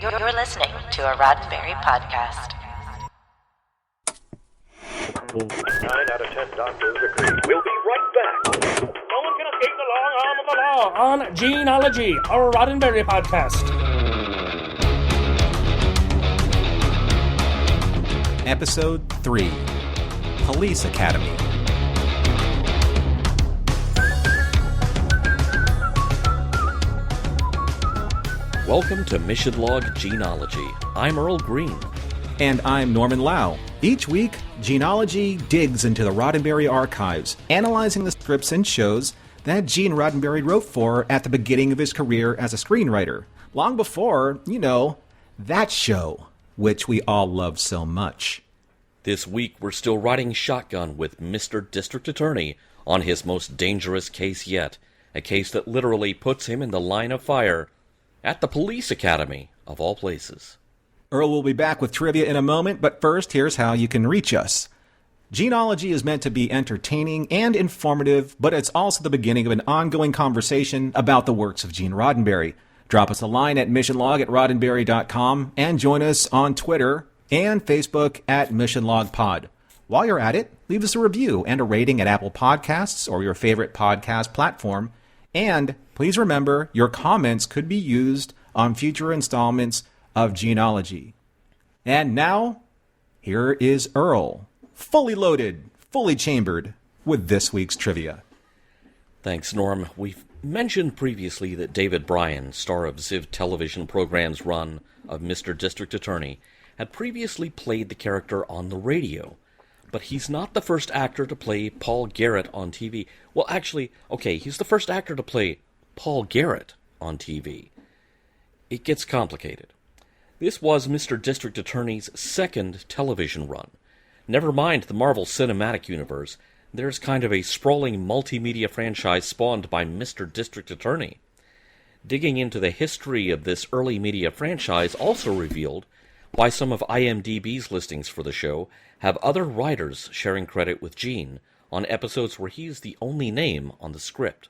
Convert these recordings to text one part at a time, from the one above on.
You're listening to a Roddenberry podcast. 9 out of 10 doctors agree. We'll be right back. No one can escape the long arm of the law on Gene-ology, a Roddenberry podcast. Episode 3, Police Academy. Welcome to Mission Log Gene-ology. I'm Earl Green. And I'm Norman Lau. Each week, Gene-ology digs into the Roddenberry archives, analyzing the scripts and shows that Gene Roddenberry wrote for at the beginning of his career as a screenwriter, long before, that show, which we all love so much. This week, we're still riding shotgun with Mr. District Attorney on his most dangerous case yet, a case that literally puts him in the line of fire at the Police Academy, of all places. Earl will be back with trivia in a moment, but first, here's how you can reach us. Gene-ology is meant to be entertaining and informative, but it's also the beginning of an ongoing conversation about the works of Gene Roddenberry. Drop us a line at missionlog@roddenberry.com and join us on Twitter and Facebook at missionlogpod. While you're at it, leave us a review and a rating at Apple Podcasts or your favorite podcast platform. And please remember, your comments could be used on future installments of Gene-ology. And now, here is Earl, fully loaded, fully chambered, with this week's trivia. Thanks, Norm. We've mentioned previously that David Bryan, star of Ziv Television program's run of Mr. District Attorney, had previously played the character on the radio. But he's not the first actor to play Paul Garrett on TV. Well, actually, he's the first actor to play Paul Garrett on TV. It gets complicated. This was Mr. District Attorney's second television run. Never mind the Marvel Cinematic Universe, there's kind of a sprawling multimedia franchise spawned by Mr. District Attorney. Digging into the history of this early media franchise also revealed why some of IMDb's listings for the show have other writers sharing credit with Gene on episodes where he's the only name on the script.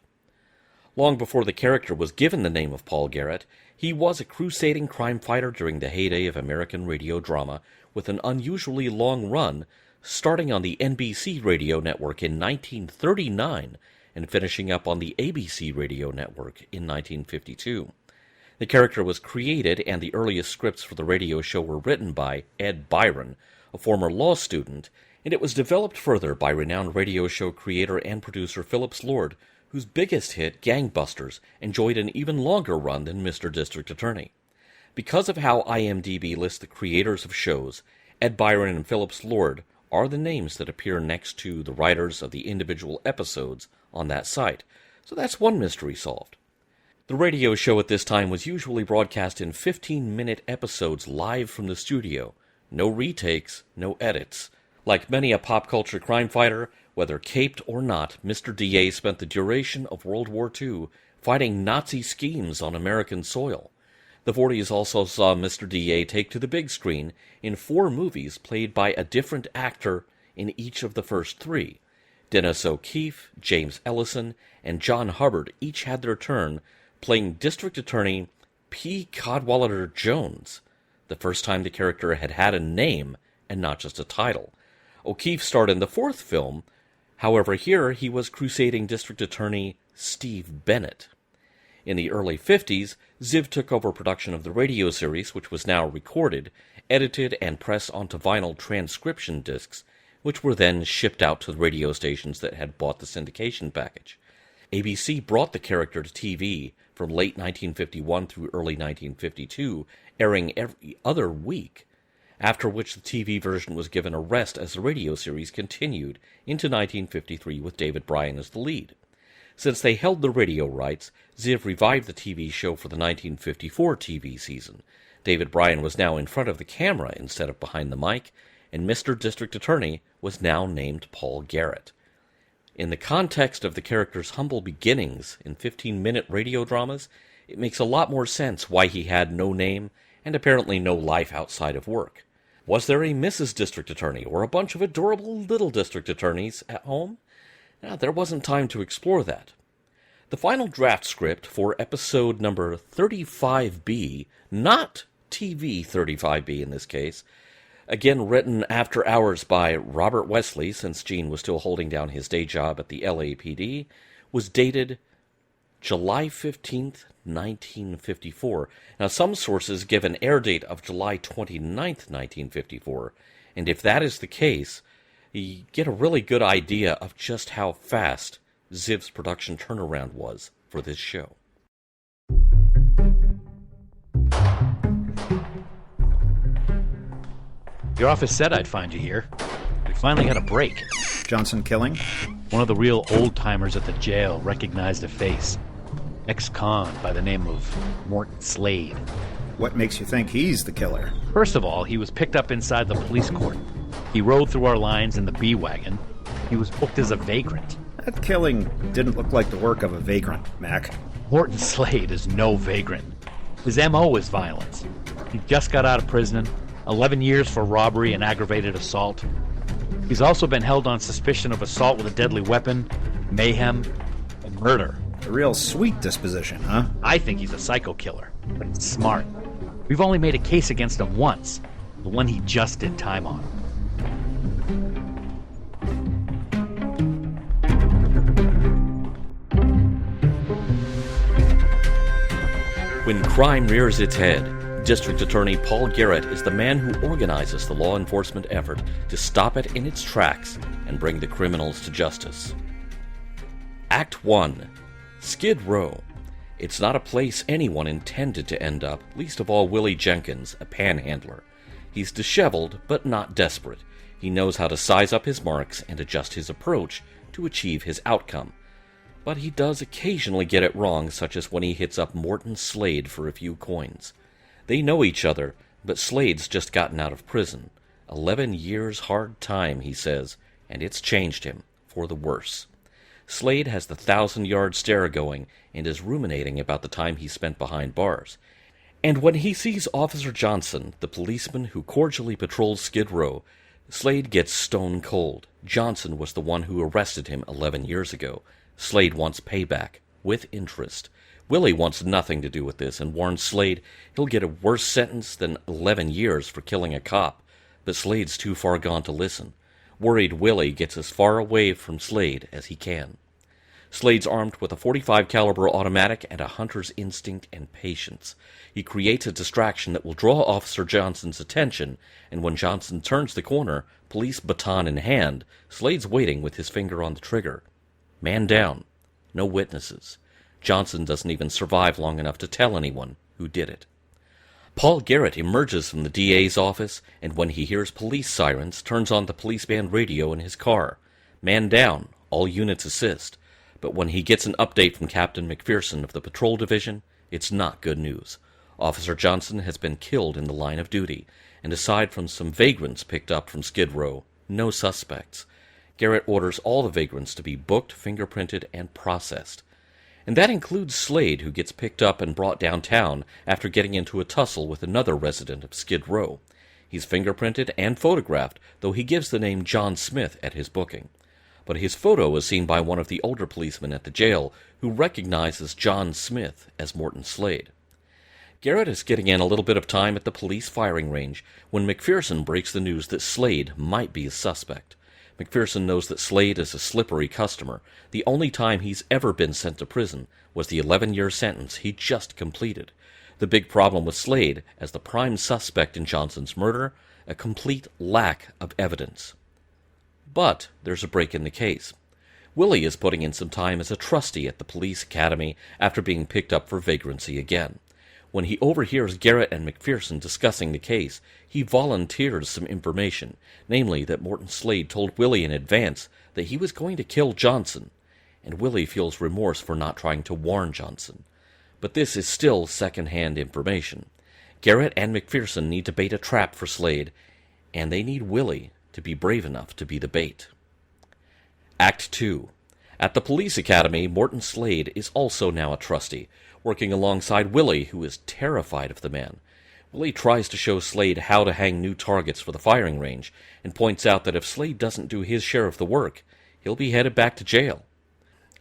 Long before the character was given the name of Paul Garrett, he was a crusading crime fighter during the heyday of American radio drama, with an unusually long run, starting on the NBC radio network in 1939 and finishing up on the ABC radio network in 1952. The character was created, and the earliest scripts for the radio show were written by Ed Byron, a former law student, and it was developed further by renowned radio show creator and producer Phillips Lord, whose biggest hit, Gangbusters, enjoyed an even longer run than Mr. District Attorney. Because of how IMDb lists the creators of shows, Ed Byron and Phillips Lord are the names that appear next to the writers of the individual episodes on that site. So that's one mystery solved. The radio show at this time was usually broadcast in 15-minute episodes live from the studio. No retakes, no edits. Like many a pop culture crime fighter, whether caped or not, Mr. D.A. spent the duration of World War II fighting Nazi schemes on American soil. The 40s also saw Mr. D.A. take to the big screen in 4 movies played by a different actor in each of the first 3. Dennis O'Keefe, James Ellison, and John Hubbard each had their turn playing District Attorney P. Cadwallader Jones, the first time the character had had a name and not just a title. O'Keefe starred in the 4th film. However, here he was crusading District Attorney Steve Bennett. In the early 50s, Ziv took over production of the radio series, which was now recorded, edited, and pressed onto vinyl transcription discs, which were then shipped out to the radio stations that had bought the syndication package. ABC brought the character to TV from late 1951 through early 1952, airing every other week, after which the TV version was given a rest as the radio series continued into 1953 with David Bryan as the lead. Since they held the radio rights, Ziv revived the TV show for the 1954 TV season. David Bryan was now in front of the camera instead of behind the mic, and Mr. District Attorney was now named Paul Garrett. In the context of the character's humble beginnings in 15-minute radio dramas, it makes a lot more sense why he had no name and apparently no life outside of work. Was there a Mrs. District Attorney or a bunch of adorable little district attorneys at home? There wasn't time to explore that. The final draft script for episode number 35B, not TV 35B in this case. Again, written after hours by Robert Wesley, since Gene was still holding down his day job at the LAPD, was dated July 15th, 1954. Now, some sources give an air date of July 29th, 1954, and if that is the case, you get a really good idea of just how fast Ziv's production turnaround was for this show. Your office said I'd find you here. We finally got a break. Johnson killing? One of the real old-timers at the jail recognized a face. Ex-con by the name of Morton Slade. What makes you think he's the killer? First of all, he was picked up inside the police court. He rode through our lines in the B-Wagon. He was booked as a vagrant. That killing didn't look like the work of a vagrant, Mac. Morton Slade is no vagrant. His M.O. is violence. He just got out of prison, 11 years for robbery and aggravated assault. He's also been held on suspicion of assault with a deadly weapon, mayhem, and murder. A real sweet disposition, huh? I think he's a psycho killer, but he's smart. We've only made a case against him once, the one he just did time on. When crime rears its head, District Attorney Paul Garrett is the man who organizes the law enforcement effort to stop it in its tracks and bring the criminals to justice. Act 1. Skid Row. It's not a place anyone intended to end up, least of all Willie Jenkins, a panhandler. He's disheveled, but not desperate. He knows how to size up his marks and adjust his approach to achieve his outcome. But he does occasionally get it wrong, such as when he hits up Morton Slade for a few coins. They know each other, but Slade's just gotten out of prison. 11 years hard time, he says, and it's changed him for the worse. Slade has the 1,000-yard stare going and is ruminating about the time he spent behind bars. And when he sees Officer Johnson, the policeman who cordially patrols Skid Row, Slade gets stone cold. Johnson was the one who arrested him 11 years ago. Slade wants payback, with interest. Willie wants nothing to do with this and warns Slade he'll get a worse sentence than 11 years for killing a cop, but Slade's too far gone to listen. Worried Willie gets as far away from Slade as he can. Slade's armed with a .45 caliber automatic and a hunter's instinct and patience. He creates a distraction that will draw Officer Johnson's attention, and when Johnson turns the corner, police baton in hand, Slade's waiting with his finger on the trigger. Man down. No witnesses. Johnson doesn't even survive long enough to tell anyone who did it. Paul Garrett emerges from the DA's office, and when he hears police sirens, turns on the police band radio in his car. Man down. All units assist. But when he gets an update from Captain MacPherson of the Patrol Division, it's not good news. Officer Johnson has been killed in the line of duty, and aside from some vagrants picked up from Skid Row, no suspects. Garrett orders all the vagrants to be booked, fingerprinted, and processed. And that includes Slade, who gets picked up and brought downtown after getting into a tussle with another resident of Skid Row. He's fingerprinted and photographed, though he gives the name John Smith at his booking. But his photo is seen by one of the older policemen at the jail, who recognizes John Smith as Morton Slade. Garrett is getting in a little bit of time at the police firing range when MacPherson breaks the news that Slade might be a suspect. MacPherson knows that Slade is a slippery customer. The only time he's ever been sent to prison was the 11-year sentence he just completed. The big problem with Slade, as the prime suspect in Johnson's murder, a complete lack of evidence. But there's a break in the case. Willie is putting in some time as a trustee at the police academy after being picked up for vagrancy again. When he overhears Garrett and MacPherson discussing the case, he volunteers some information, namely that Morton Slade told Willie in advance that he was going to kill Johnson, and Willie feels remorse for not trying to warn Johnson. But this is still second-hand information. Garrett and MacPherson need to bait a trap for Slade, and they need Willie to be brave enough to be the bait. Act 2. At the police academy, Morton Slade is also now a trustee, working alongside Willie, who is terrified of the man. Willie tries to show Slade how to hang new targets for the firing range, and points out that if Slade doesn't do his share of the work, he'll be headed back to jail.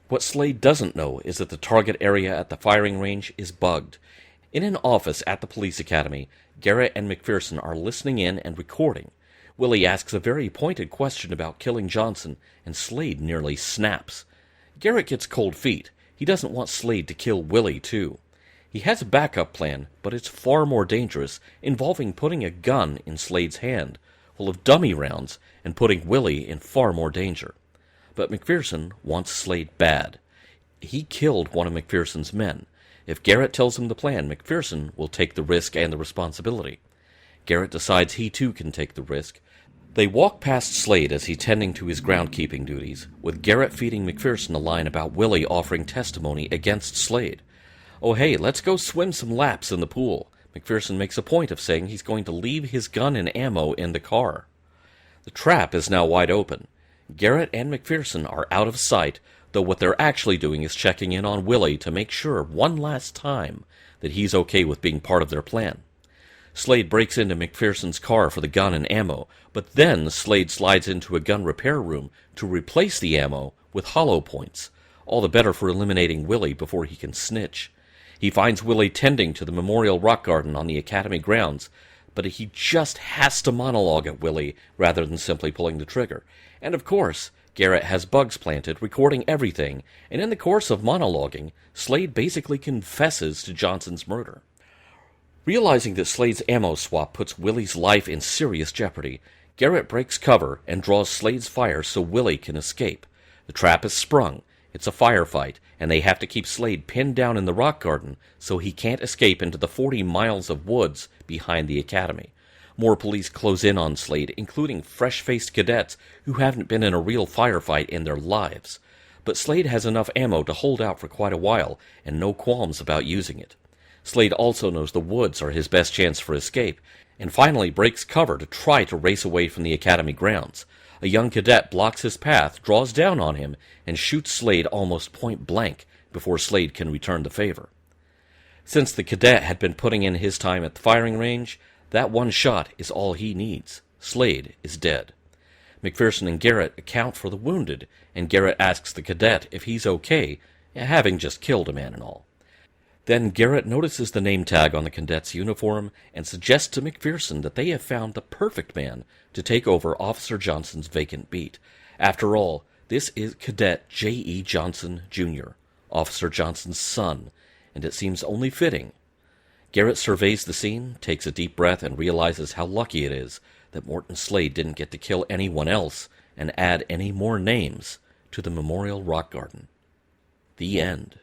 What Slade doesn't know is that the target area at the firing range is bugged. In an office at the police academy, Garrett and MacPherson are listening in and recording. Willie asks a very pointed question about killing Johnson, and Slade nearly snaps. Garrett gets cold feet. He doesn't want Slade to kill Willie, too. He has a backup plan, but it's far more dangerous, involving putting a gun in Slade's hand, full of dummy rounds, and putting Willie in far more danger. But MacPherson wants Slade bad. He killed one of MacPherson's men. If Garrett tells him the plan, MacPherson will take the risk and the responsibility. Garrett decides he too can take the risk. They walk past Slade as he's tending to his groundkeeping duties, with Garrett feeding MacPherson a line about Willie offering testimony against Slade. "Oh hey, let's go swim some laps in the pool." MacPherson makes a point of saying he's going to leave his gun and ammo in the car. The trap is now wide open. Garrett and MacPherson are out of sight, though what they're actually doing is checking in on Willie to make sure one last time that he's okay with being part of their plan. Slade breaks into MacPherson's car for the gun and ammo, but then Slade slides into a gun repair room to replace the ammo with hollow points, all the better for eliminating Willie before he can snitch. He finds Willie tending to the Memorial Rock Garden on the Academy grounds, but he just has to monologue at Willie rather than simply pulling the trigger. And of course, Garrett has bugs planted, recording everything, and in the course of monologuing, Slade basically confesses to Johnson's murder. Realizing that Slade's ammo swap puts Willie's life in serious jeopardy, Garrett breaks cover and draws Slade's fire so Willie can escape. The trap is sprung. It's a firefight, and they have to keep Slade pinned down in the rock garden so he can't escape into the 40 miles of woods behind the academy. More police close in on Slade, including fresh-faced cadets who haven't been in a real firefight in their lives. But Slade has enough ammo to hold out for quite a while, and no qualms about using it. Slade also knows the woods are his best chance for escape, and finally breaks cover to try to race away from the academy grounds. A young cadet blocks his path, draws down on him, and shoots Slade almost point blank before Slade can return the favor. Since the cadet had been putting in his time at the firing range, that one shot is all he needs. Slade is dead. MacPherson and Garrett account for the wounded, and Garrett asks the cadet if he's okay, having just killed a man and all. Then Garrett notices the name tag on the cadet's uniform and suggests to MacPherson that they have found the perfect man to take over Officer Johnson's vacant beat. After all, this is Cadet J.E. Johnson, Jr., Officer Johnson's son, and it seems only fitting. Garrett surveys the scene, takes a deep breath, and realizes how lucky it is that Morton Slade didn't get to kill anyone else and add any more names to the Memorial Rock Garden. The end.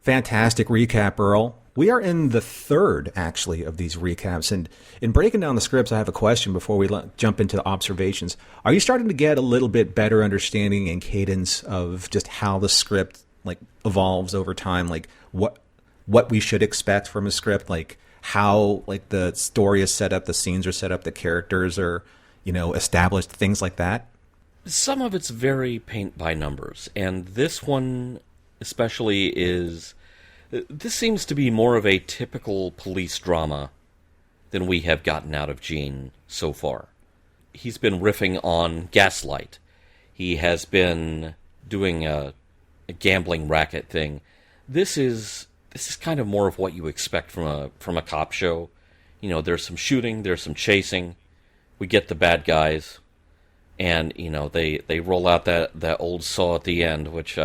Fantastic recap, Earl. We are in the third, actually, of these recaps. And in breaking down the scripts, I have a question before we jump into the observations. Are you starting to get a little bit better understanding and cadence of just how the script evolves over time? Like what we should expect from a script? Like how the story is set up, the scenes are set up, the characters are, established, things like that? Some of it's very paint by numbers. And this one especially this seems to be more of a typical police drama than we have gotten out of Gene so far. He's been riffing on Gaslight. He has been doing a gambling racket thing. This is kind of more of what you expect from a cop show. There's some shooting, there's some chasing. We get the bad guys, and they roll out that old saw at the end, which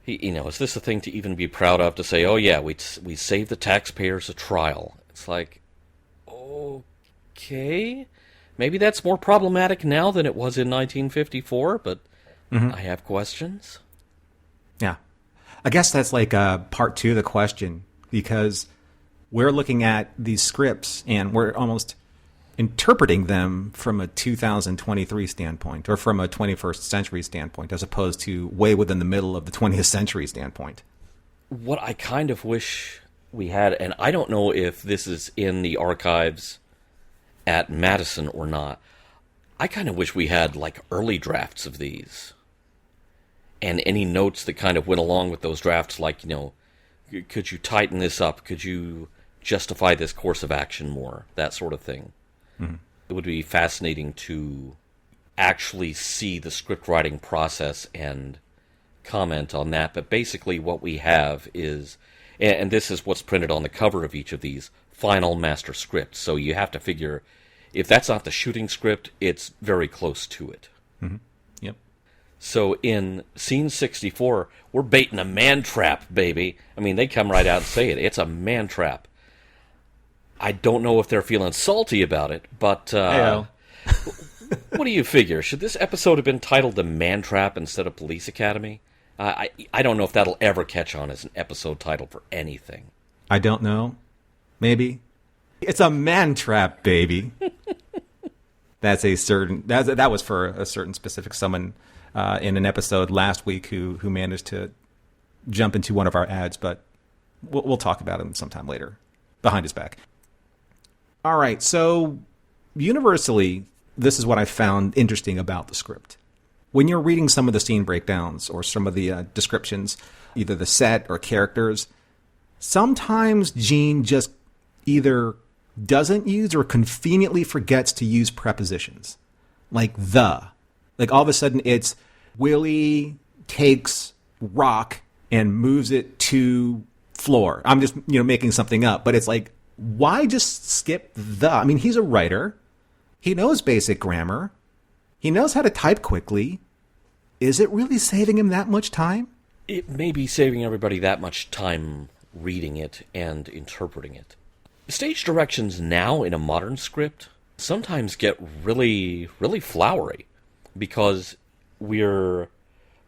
is this a thing to even be proud of, to say, oh yeah, we saved the taxpayers a trial? It's like, okay, maybe that's more problematic now than it was in 1954, but I have questions. Yeah. I guess that's part two of the question, because we're looking at these scripts and we're almost interpreting them from a 2023 standpoint or from a 21st century standpoint, as opposed to way within the middle of the 20th century standpoint. What I kind of wish we had, and I don't know if this is in the archives at Madison or not, I kind of wish we had early drafts of these. And any notes that kind of went along with those drafts, could you tighten this up? Could you justify this course of action more? That sort of thing. Mm-hmm. It would be fascinating to actually see the script writing process and comment on that. But basically what we have is And this is what's printed on the cover of each of these, final master script. So you have to figure, if that's not the shooting script, it's very close to it. Mm-hmm. Yep. So in scene 64, we're baiting a man trap, baby. I mean, they come right out and say it. It's a man trap. I don't know if they're feeling salty about it, but what do you figure? Should this episode have been titled The Man Trap instead of Police Academy? I don't know if that'll ever catch on as an episode title for anything. I don't know. Maybe. It's a man trap, baby. That was for a certain specific someone in an episode last week who managed to jump into one of our ads, but we'll talk about him sometime later, behind his back. All right, so universally, this is what I found interesting about the script. When you're reading some of the scene breakdowns or some of the descriptions, either the set or characters, sometimes Gene just either doesn't use or conveniently forgets to use prepositions. Like the. Like all of a sudden it's Willie takes rock and moves it to floor. I'm just, making something up, but it's like, why just skip the? I mean, he's a writer. He knows basic grammar. He knows how to type quickly. Is it really saving him that much time? It may be saving everybody that much time reading it and interpreting it. Stage directions now in a modern script sometimes get really, really flowery because we're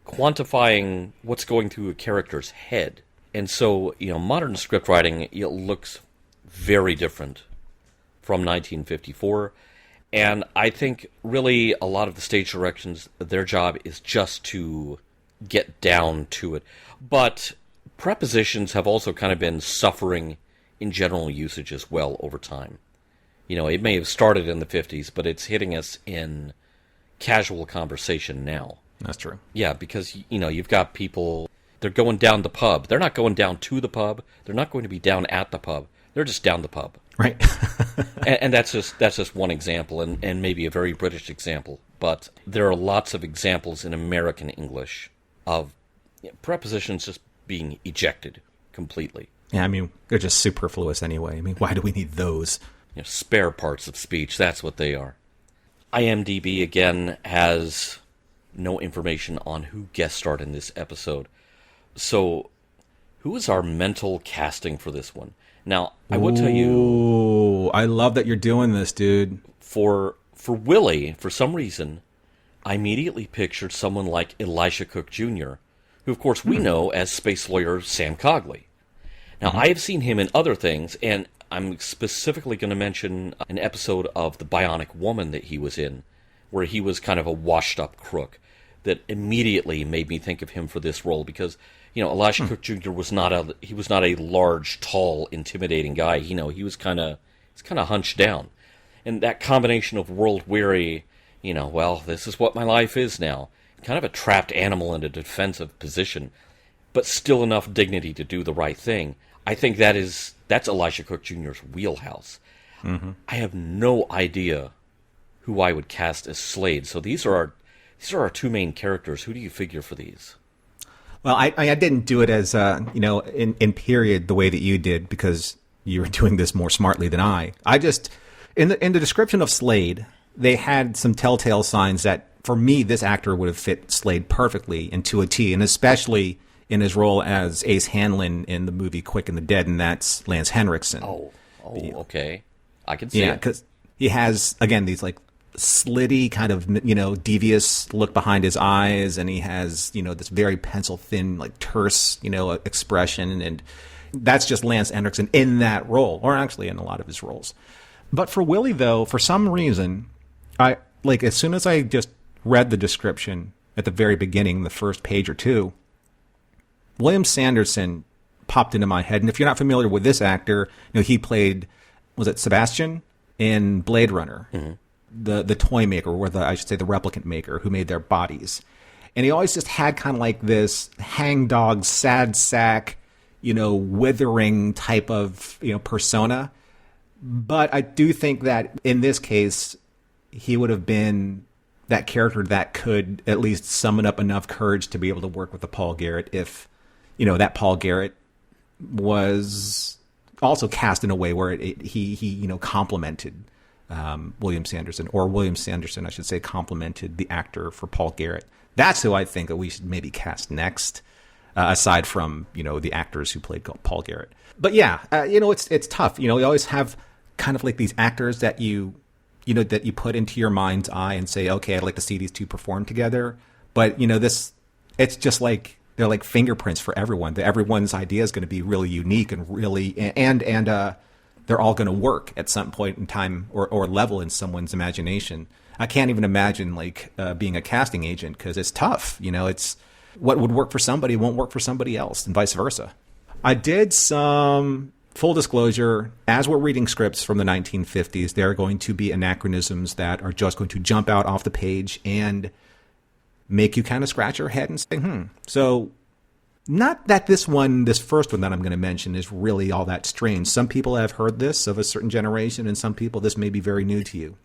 quantifying what's going through a character's head. And so, modern script writing, it looks very different from 1954. And I think really a lot of the stage directions, their job is just to get down to it. But prepositions have also kind of been suffering in general usage as well over time. It may have started in the 50s, but it's hitting us in casual conversation now. That's true. Yeah, because, you've got people, they're going down the pub. They're not going down to the pub. They're not going to be down at the pub. They're just down the pub. Right. and that's just one example, and maybe a very British example. But there are lots of examples in American English of prepositions just being ejected completely. Yeah, I mean, they're just superfluous anyway. I mean, why do we need those? Spare parts of speech, that's what they are. IMDb, again, has no information on who guest starred in this episode. So, who is our mental casting for this one? Now, I will tell you... Ooh, I love that you're doing this, dude. For Willie, for some reason, I immediately pictured someone like Elisha Cook Jr., who, of course, we know as space lawyer Sam Cogley. Now, I have seen him in other things, and I'm specifically going to mention an episode of The Bionic Woman that he was in, where he was kind of a washed-up crook that immediately made me think of him for this role, because... Elisha Cook Jr. was not a large, tall, intimidating guy. He was kind of hunched down, and that combination of world-weary, this is what my life is now, kind of a trapped animal in a defensive position, but still enough dignity to do the right thing. I think that's Elisha Cook Jr.'s wheelhouse. Mm-hmm. I have no idea who I would cast as Slade. So these are our two main characters. Who do you figure for these? Well, I didn't do it as, in period the way that you did because you were doing this more smartly than I. I just, in the description of Slade, they had some telltale signs that, for me, this actor would have fit Slade perfectly and to a T, and especially in his role as Ace Hanlon in the movie Quick and the Dead, and that's Lance Henriksen. Okay. I can see it. Yeah, because he has, again, these, slitty kind of, devious look behind his eyes, and he has, this very pencil-thin, terse, expression, and that's just Lance Henriksen in that role, or actually in a lot of his roles. But for Willie, though, for some reason, as soon as I just read the description at the very beginning, the first page or two, William Sanderson popped into my head, and if you're not familiar with this actor, he played, was it Sebastian in Blade Runner? Mm-hmm. The toy maker, or I should say the replicant maker, who made their bodies. And he always just had kind of this hangdog, sad sack, withering type of, persona. But I do think that in this case, he would have been that character that could at least summon up enough courage to be able to work with the Paul Garrett if, that Paul Garrett was also cast in a way where he complimented William Sanderson, or William Sanderson, I should say, complimented the actor for Paul Garrett. That's who I think that we should maybe cast next, aside from, the actors who played Paul Garrett. But yeah, it's tough. You always have kind of like these actors that that you put into your mind's eye and say, okay, I'd like to see these two perform together. But, it's just like, they're like fingerprints for everyone. Everyone's idea is going to be really unique and really, and they're all going to work at some point in time or level in someone's imagination. I can't even imagine being a casting agent, because it's tough. It's what would work for somebody won't work for somebody else, and vice versa. I did some, full disclosure, as we're reading scripts from the 1950s, there are going to be anachronisms that are just going to jump out off the page and make you kind of scratch your head and say, So, not that this first one that I'm going to mention is really all that strange. Some people have heard this of a certain generation, and some people this may be very new to you.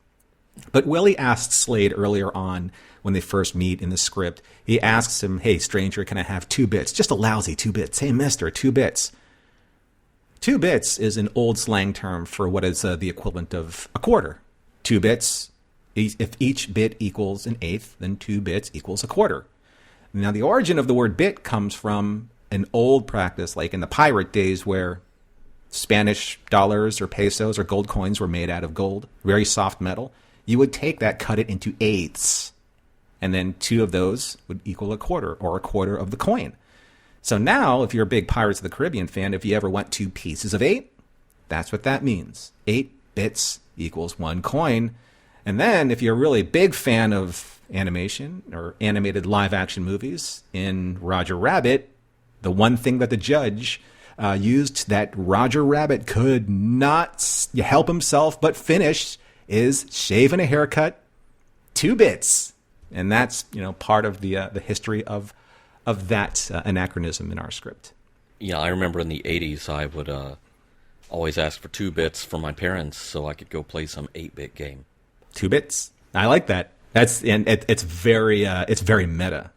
But Willie asked Slade earlier on, when they first meet in the script, he asks him, hey, stranger, can I have 2 bits? Just a lousy 2 bits. Hey, mister, 2 bits. 2 bits is an old slang term for what is the equivalent of a quarter. 2 bits, if each bit equals an eighth, then 2 bits equals a quarter. Now, the origin of the word bit comes from an old practice, like in the pirate days, where Spanish dollars or pesos or gold coins were made out of gold, very soft metal. You would take that, cut it into eighths, and then 2 of those would equal a quarter, or a quarter of the coin. So now, if you're a big Pirates of the Caribbean fan, if you ever went 2 pieces of 8, that's what that means. 8 bits equals 1 coin. And then, if you're a really big fan of animation or animated live-action movies, in Roger Rabbit, the one thing that the judge used that Roger Rabbit could not help himself but finish is shave and a haircut, 2 bits. And that's, part of the history of that anachronism in our script. Yeah, I remember in the 80s I would always ask for 2 bits from my parents so I could go play some 8-bit game. 2 bits. I like that. It's very meta.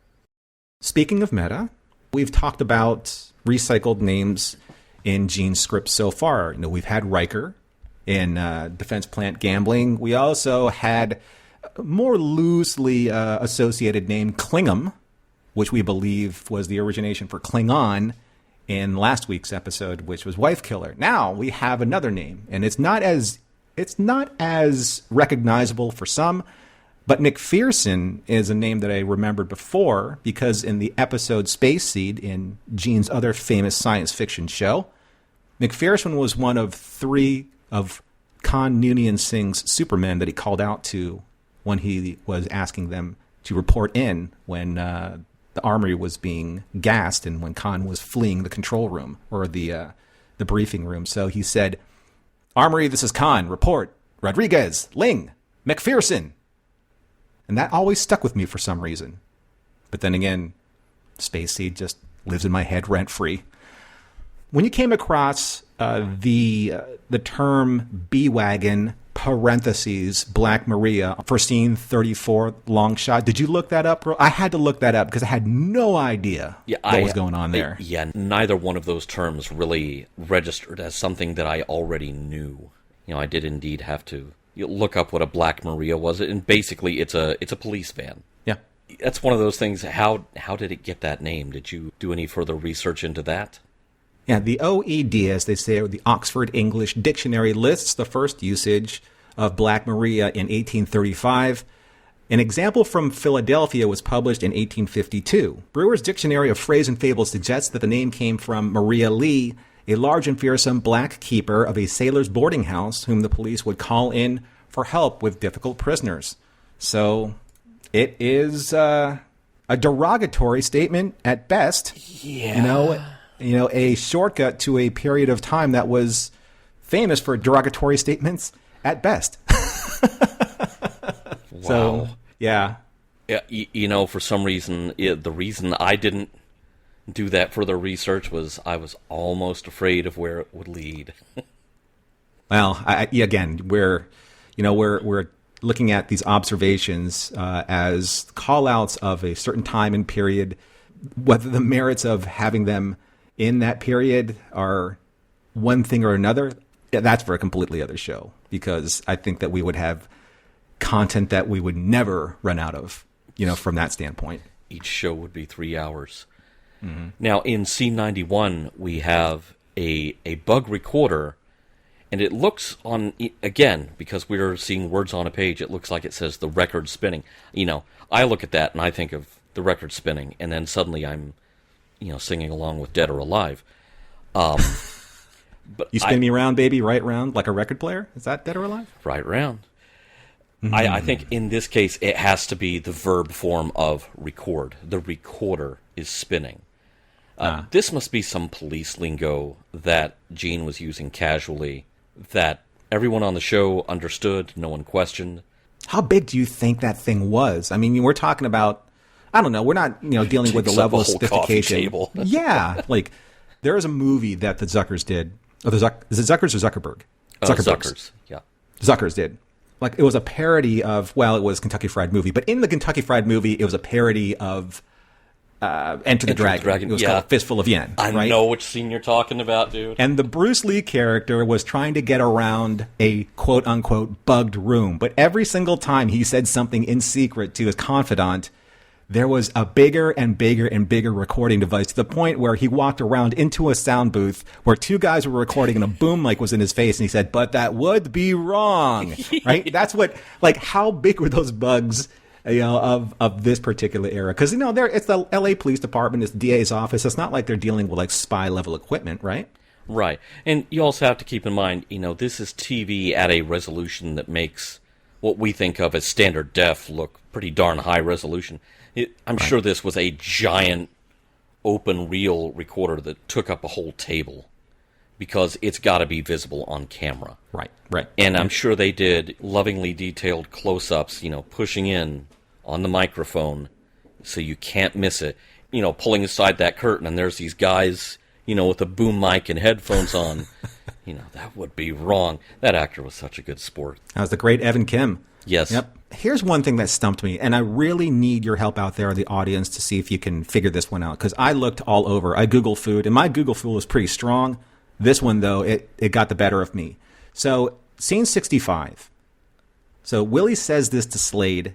Speaking of meta, we've talked about recycled names in Gene's script so far. We've had Riker in Defense Plant Gambling. We also had a more loosely associated name, Klingum, which we believe was the origination for Klingon in last week's episode, which was Wife Killer. Now we have another name, and it's not as recognizable for some, but MacPherson is a name that I remembered before, because in the episode Space Seed in Gene's other famous science fiction show, MacPherson was one of 3 of Khan Noonien Singh's Supermen that he called out to when he was asking them to report in when the armory was being gassed and when Khan was fleeing the control room, or the briefing room. So he said, "Armory, this is Khan. Report. Rodriguez, Ling, MacPherson." And that always stuck with me for some reason. But then again, Space Seed just lives in my head rent-free. When you came across the term B-Wagon parentheses Black Maria for scene 34 long shot, did you look that up? I had to look that up because I had no idea what was going on there. Neither one of those terms really registered as something that I already knew. I did indeed have to look up what a Black Maria was, and basically it's a police van. Yeah. That's one of those things. How did it get that name? Did you do any further research into that? Yeah, the OED, as they say, or the Oxford English Dictionary, lists the first usage of Black Maria in 1835. An example from Philadelphia was published in 1852. Brewer's Dictionary of Phrase and Fable suggests that the name came from Maria Lee, a large and fearsome black keeper of a sailor's boarding house whom the police would call in for help with difficult prisoners. So it is a derogatory statement at best. Yeah. A shortcut to a period of time that was famous for derogatory statements at best. Wow. So, yeah. Yeah, for some reason, the reason I didn't do that further research was I was almost afraid of where it would lead. Well, again, we're looking at these observations as call-outs of a certain time and period, whether the merits of having them in that period are one thing or another, that's for a completely other show, because I think that we would have content that we would never run out of, from that standpoint. Each show would be 3 hours. Mm-hmm. Now, in Scene 91, we have a bug recorder, and it looks again, because we're seeing words on a page, it looks like it says the record spinning. I look at that and I think of the record spinning, and then suddenly I'm, singing along with Dead or Alive. But you spin me around, baby, right round, like a record player? Is that Dead or Alive? Right round. Mm-hmm. I think in this case it has to be the verb form of record. The recorder is spinning. This must be some police lingo that Gene was using casually, that everyone on the show understood, no one questioned. How big do you think that thing was? I mean, we're talking about, I don't know, we're not dealing with the level of sophistication. Table. Yeah, like there is a movie that the Zuckers did. Is it Zuckers or Zuckerberg? Zuckers, yeah. Zuckers did. Like, it was a parody of, it was Kentucky Fried Movie, but in the Kentucky Fried Movie, it was a parody of Enter the Dragon. It was called Fistful of Yen. I know which scene you're talking about, dude. And the Bruce Lee character was trying to get around a quote-unquote bugged room, but every single time he said something in secret to his confidant, there was a bigger and bigger and bigger recording device, to the point where he walked around into a sound booth where two guys were recording and a boom mic was in his face, and he said, "But that would be wrong." Right? That's what, how big were those bugs, of this particular era? Because, it's the LA Police Department, it's the DA's office. It's not like they're dealing with spy level equipment, right? Right. And you also have to keep in mind, this is TV at a resolution that makes what we think of as standard def look pretty darn high resolution. I'm sure this was a giant open reel recorder that took up a whole table, because it's got to be visible on camera. Right. And I'm sure they did lovingly detailed close-ups, pushing in on the microphone so you can't miss it. Pulling aside that curtain, and there's these guys, with a boom mic and headphones on. That would be wrong. That actor was such a good sport. That was the great Evan Kim. Yes. Yep. Here's one thing that stumped me, and I really need your help out there, the audience, to see if you can figure this one out, because I looked all over. I Googled food, and my Google food was pretty strong. This one, though, it got the better of me. So, scene 65. So, Willie says this to Slade.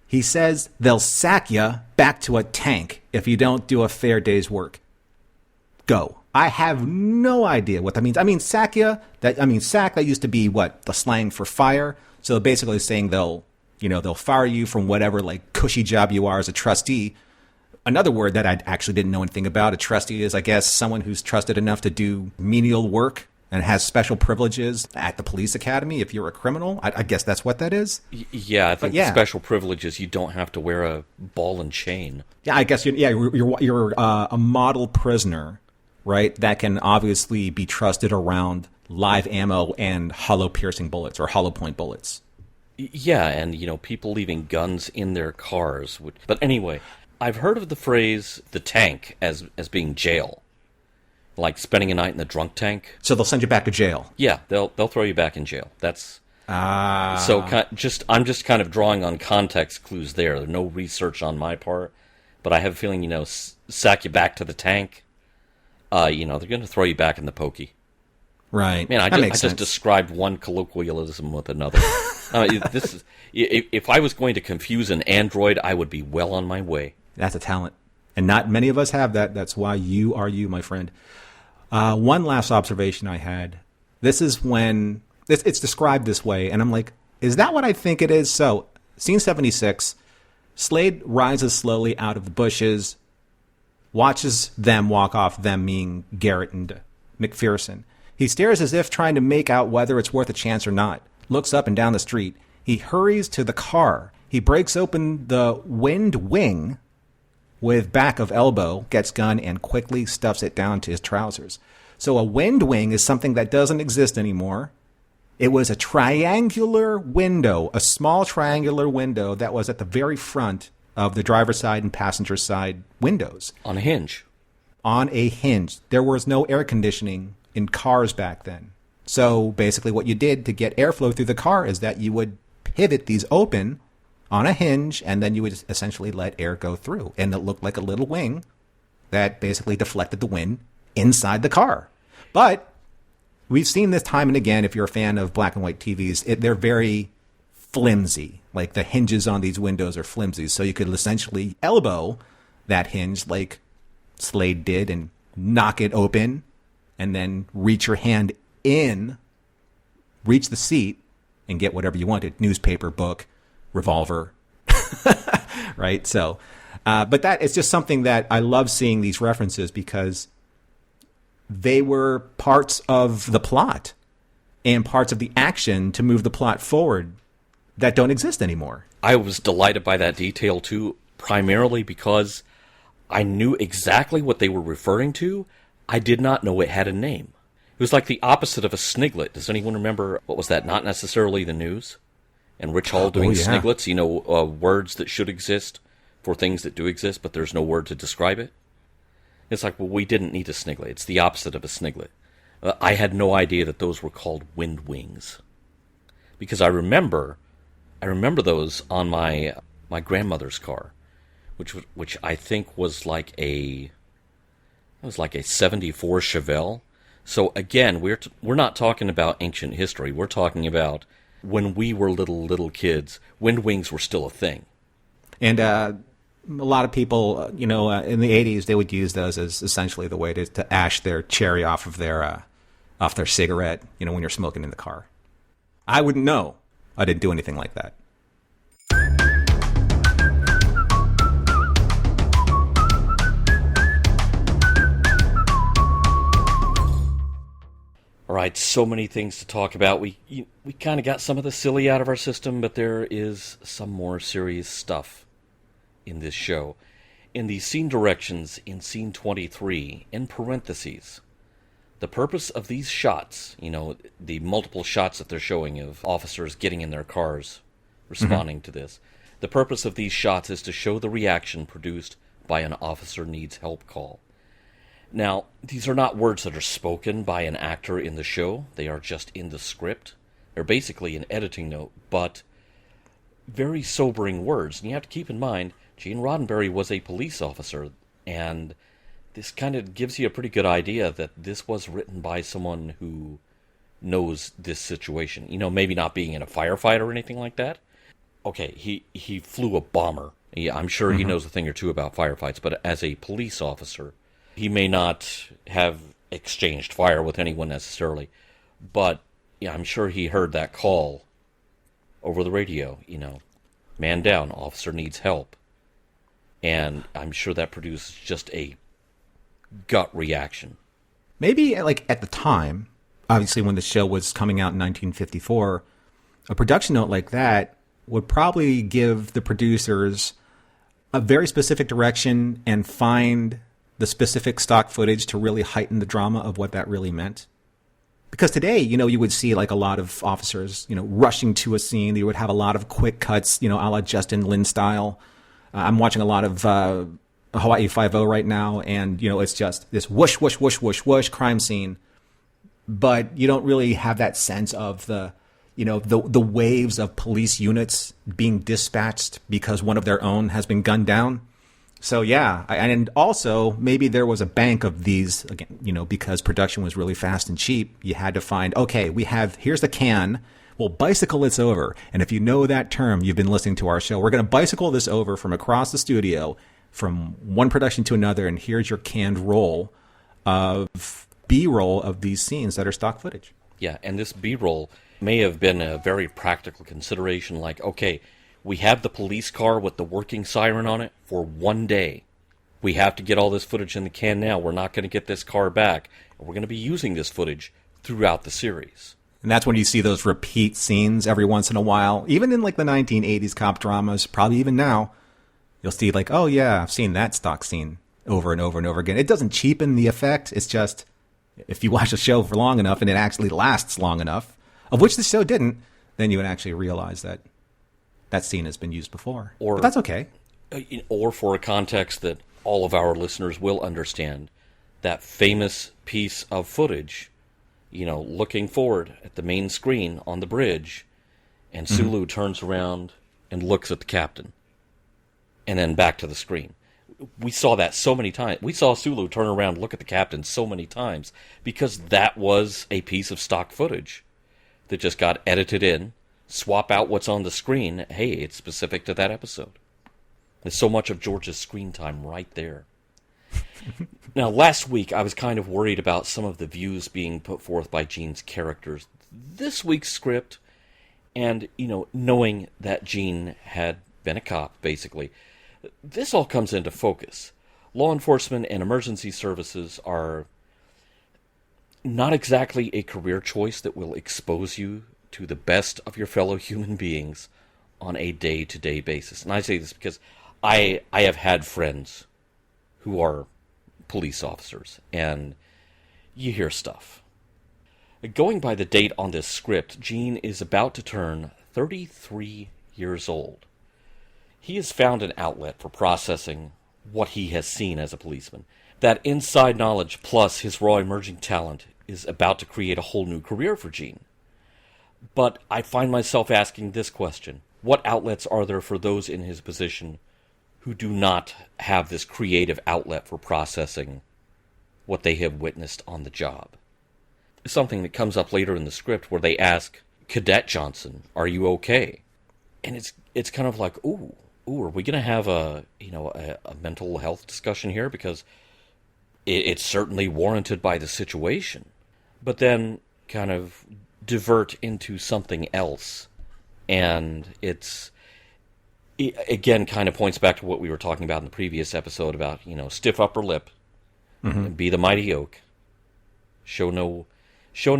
He says, "They'll sack you back to a tank if you don't do a fair day's work. Go." I have no idea what that means. I mean, sack you, sack, that used to be the slang for fire. So basically saying they'll fire you from whatever cushy job you are as a trustee. Another word that I actually didn't know anything about, a trustee, is, I guess, someone who's trusted enough to do menial work and has special privileges at the police academy if you're a criminal. I guess that's what that is. Yeah, I think special privileges, you don't have to wear a ball and chain. Yeah, I guess you're a model prisoner, right, that can obviously be trusted around live ammo and hollow piercing bullets or hollow point bullets. Yeah, and people leaving guns in their cars would. But anyway, I've heard of the phrase "the tank" as being jail, like spending a night in the drunk tank. So they'll send you back to jail. Yeah, they'll throw you back in jail. That's so I'm just kind of drawing on context clues there. There's no research on my part, but I have a feeling sack you back to the tank. They're going to throw you back in the pokey. Right. Man, I just described one colloquialism with another. This is, if I was going to confuse an android, I would be well on my way. That's a talent. And not many of us have that. That's why you are you, my friend. One last observation I had. This is when it's described this way, and I'm like, is that what I think it is? So, scene 76, Slade rises slowly out of the bushes, watches them walk off, them meaning Garrett and MacPherson. He stares as if trying to make out whether it's worth a chance or not. Looks up and down the street. He hurries to the car. He breaks open the wind wing with back of elbow, gets gun, and quickly stuffs it down to his trousers. So a wind wing is something that doesn't exist anymore. It was a triangular window, a small triangular window that was at the very front of the driver's side and passenger side windows. On a hinge. On a hinge. There was no air conditioning in cars back then. So basically what you did to get airflow through the car is that you would pivot these open on a hinge, and then you would essentially let air go through. And it looked like a little wing that basically deflected the wind inside the car. But we've seen this time and again. If you're a fan of black and white TVs, they're very flimsy. Like the hinges on these windows are flimsy. So you could essentially elbow that hinge like Slade did and knock it open and then reach your hand in, reach the seat and get whatever you wanted. Newspaper, book, revolver, right? So, but that is just something that I love seeing these references because they were parts of the plot and parts of the action to move the plot forward that don't exist anymore. I was delighted by that detail too, primarily because I knew exactly what they were referring to. I did not know it had a name. It was like the opposite of a sniglet. Does anyone remember, what was that, Not Necessarily the News? And Rich Hall doing sniglets, words that should exist for things that do exist, but there's no word to describe it. It's like, well, we didn't need a sniglet. It's the opposite of a sniglet. I had no idea that those were called wind wings. Because I remember those on my grandmother's car, which I think was like a 74 Chevelle. So again, we're not talking about ancient history. We're talking about when we were little kids. Wind wings were still a thing. And a lot of people, in the 80s, they would use those as essentially the way to ash their cherry off of their cigarette. When you're smoking in the car. I wouldn't know. I didn't do anything like that. All right, so many things to talk about. We kind of got some of the silly out of our system, but there is some more serious stuff in this show. In the scene directions in scene 23, in parentheses, the purpose of these shots, the multiple shots that they're showing of officers getting in their cars, responding to this, the purpose of these shots is to show the reaction produced by an officer needs help call. Now, these are not words that are spoken by an actor in the show. They are just in the script. They're basically an editing note, but very sobering words. And you have to keep in mind, Gene Roddenberry was a police officer, and this kind of gives you a pretty good idea that this was written by someone who knows this situation. Maybe not being in a firefight or anything like that. Okay, he flew a bomber. Yeah, I'm sure he knows a thing or two about firefights, but as a police officer, he may not have exchanged fire with anyone necessarily, but I'm sure he heard that call over the radio, man down, officer needs help. And I'm sure that produced just a gut reaction. Maybe at the time, obviously when the show was coming out in 1954, a production note like that would probably give the producers a very specific direction and find the specific stock footage to really heighten the drama of what that really meant. Because today, you would see a lot of officers, rushing to a scene. They would have a lot of quick cuts, a la Justin Lin style. I'm watching a lot of Hawaii Five-0 right now, and, it's just this whoosh, whoosh, whoosh, whoosh, whoosh crime scene. But you don't really have that sense of the waves of police units being dispatched because one of their own has been gunned down. So, yeah, and also maybe there was a bank of these, again, because production was really fast and cheap. You had to find, okay, here's the can. We'll bicycle this over. And if you know that term, you've been listening to our show. We're going to bicycle this over from across the studio, from one production to another, and here's your canned roll of B-roll of these scenes that are stock footage. Yeah, and this B-roll may have been a very practical consideration, like, okay, we have the police car with the working siren on it for one day. We have to get all this footage in the can now. We're not going to get this car back. And we're going to be using this footage throughout the series. And that's when you see those repeat scenes every once in a while. Even in the 1980s cop dramas, probably even now, you'll see oh yeah, I've seen that stock scene over and over and over again. It doesn't cheapen the effect. It's just, if you watch a show for long enough and it actually lasts long enough, of which the show didn't, then you would actually realize that scene has been used before. But that's okay. Or for a context that all of our listeners will understand, that famous piece of footage, looking forward at the main screen on the bridge, and Sulu turns around and looks at the captain, and then back to the screen. we saw that so many times. We saw Sulu turn around and look at the captain so many times because that was a piece of stock footage that just got edited in, swap out what's on the screen. Hey, it's specific to that episode. There's so much of George's screen time right there. Now, last week I was kind of worried about some of the views being put forth by Gene's characters. This week's script, and, knowing that Gene had been a cop, basically, this all comes into focus. Law enforcement and emergency services are not exactly a career choice that will expose you to the best of your fellow human beings on a day-to-day basis. And I say this because I have had friends who are police officers, and you hear stuff. Going by the date on this script, Gene is about to turn 33 years old. He has found an outlet for processing what he has seen as a policeman. That inside knowledge plus his raw emerging talent is about to create a whole new career for Gene. But I find myself asking this question. What outlets are there for those in his position who do not have this creative outlet for processing what they have witnessed on the job? Something that comes up later in the script where they ask, Cadet Johnson, are you okay? And it's kind of like, ooh, are we going to have a mental health discussion here? Because it's certainly warranted by the situation. But then kind of divert into something else. And it again kind of points back to what we were talking about in the previous episode about, stiff upper lip, and be the mighty oak, show no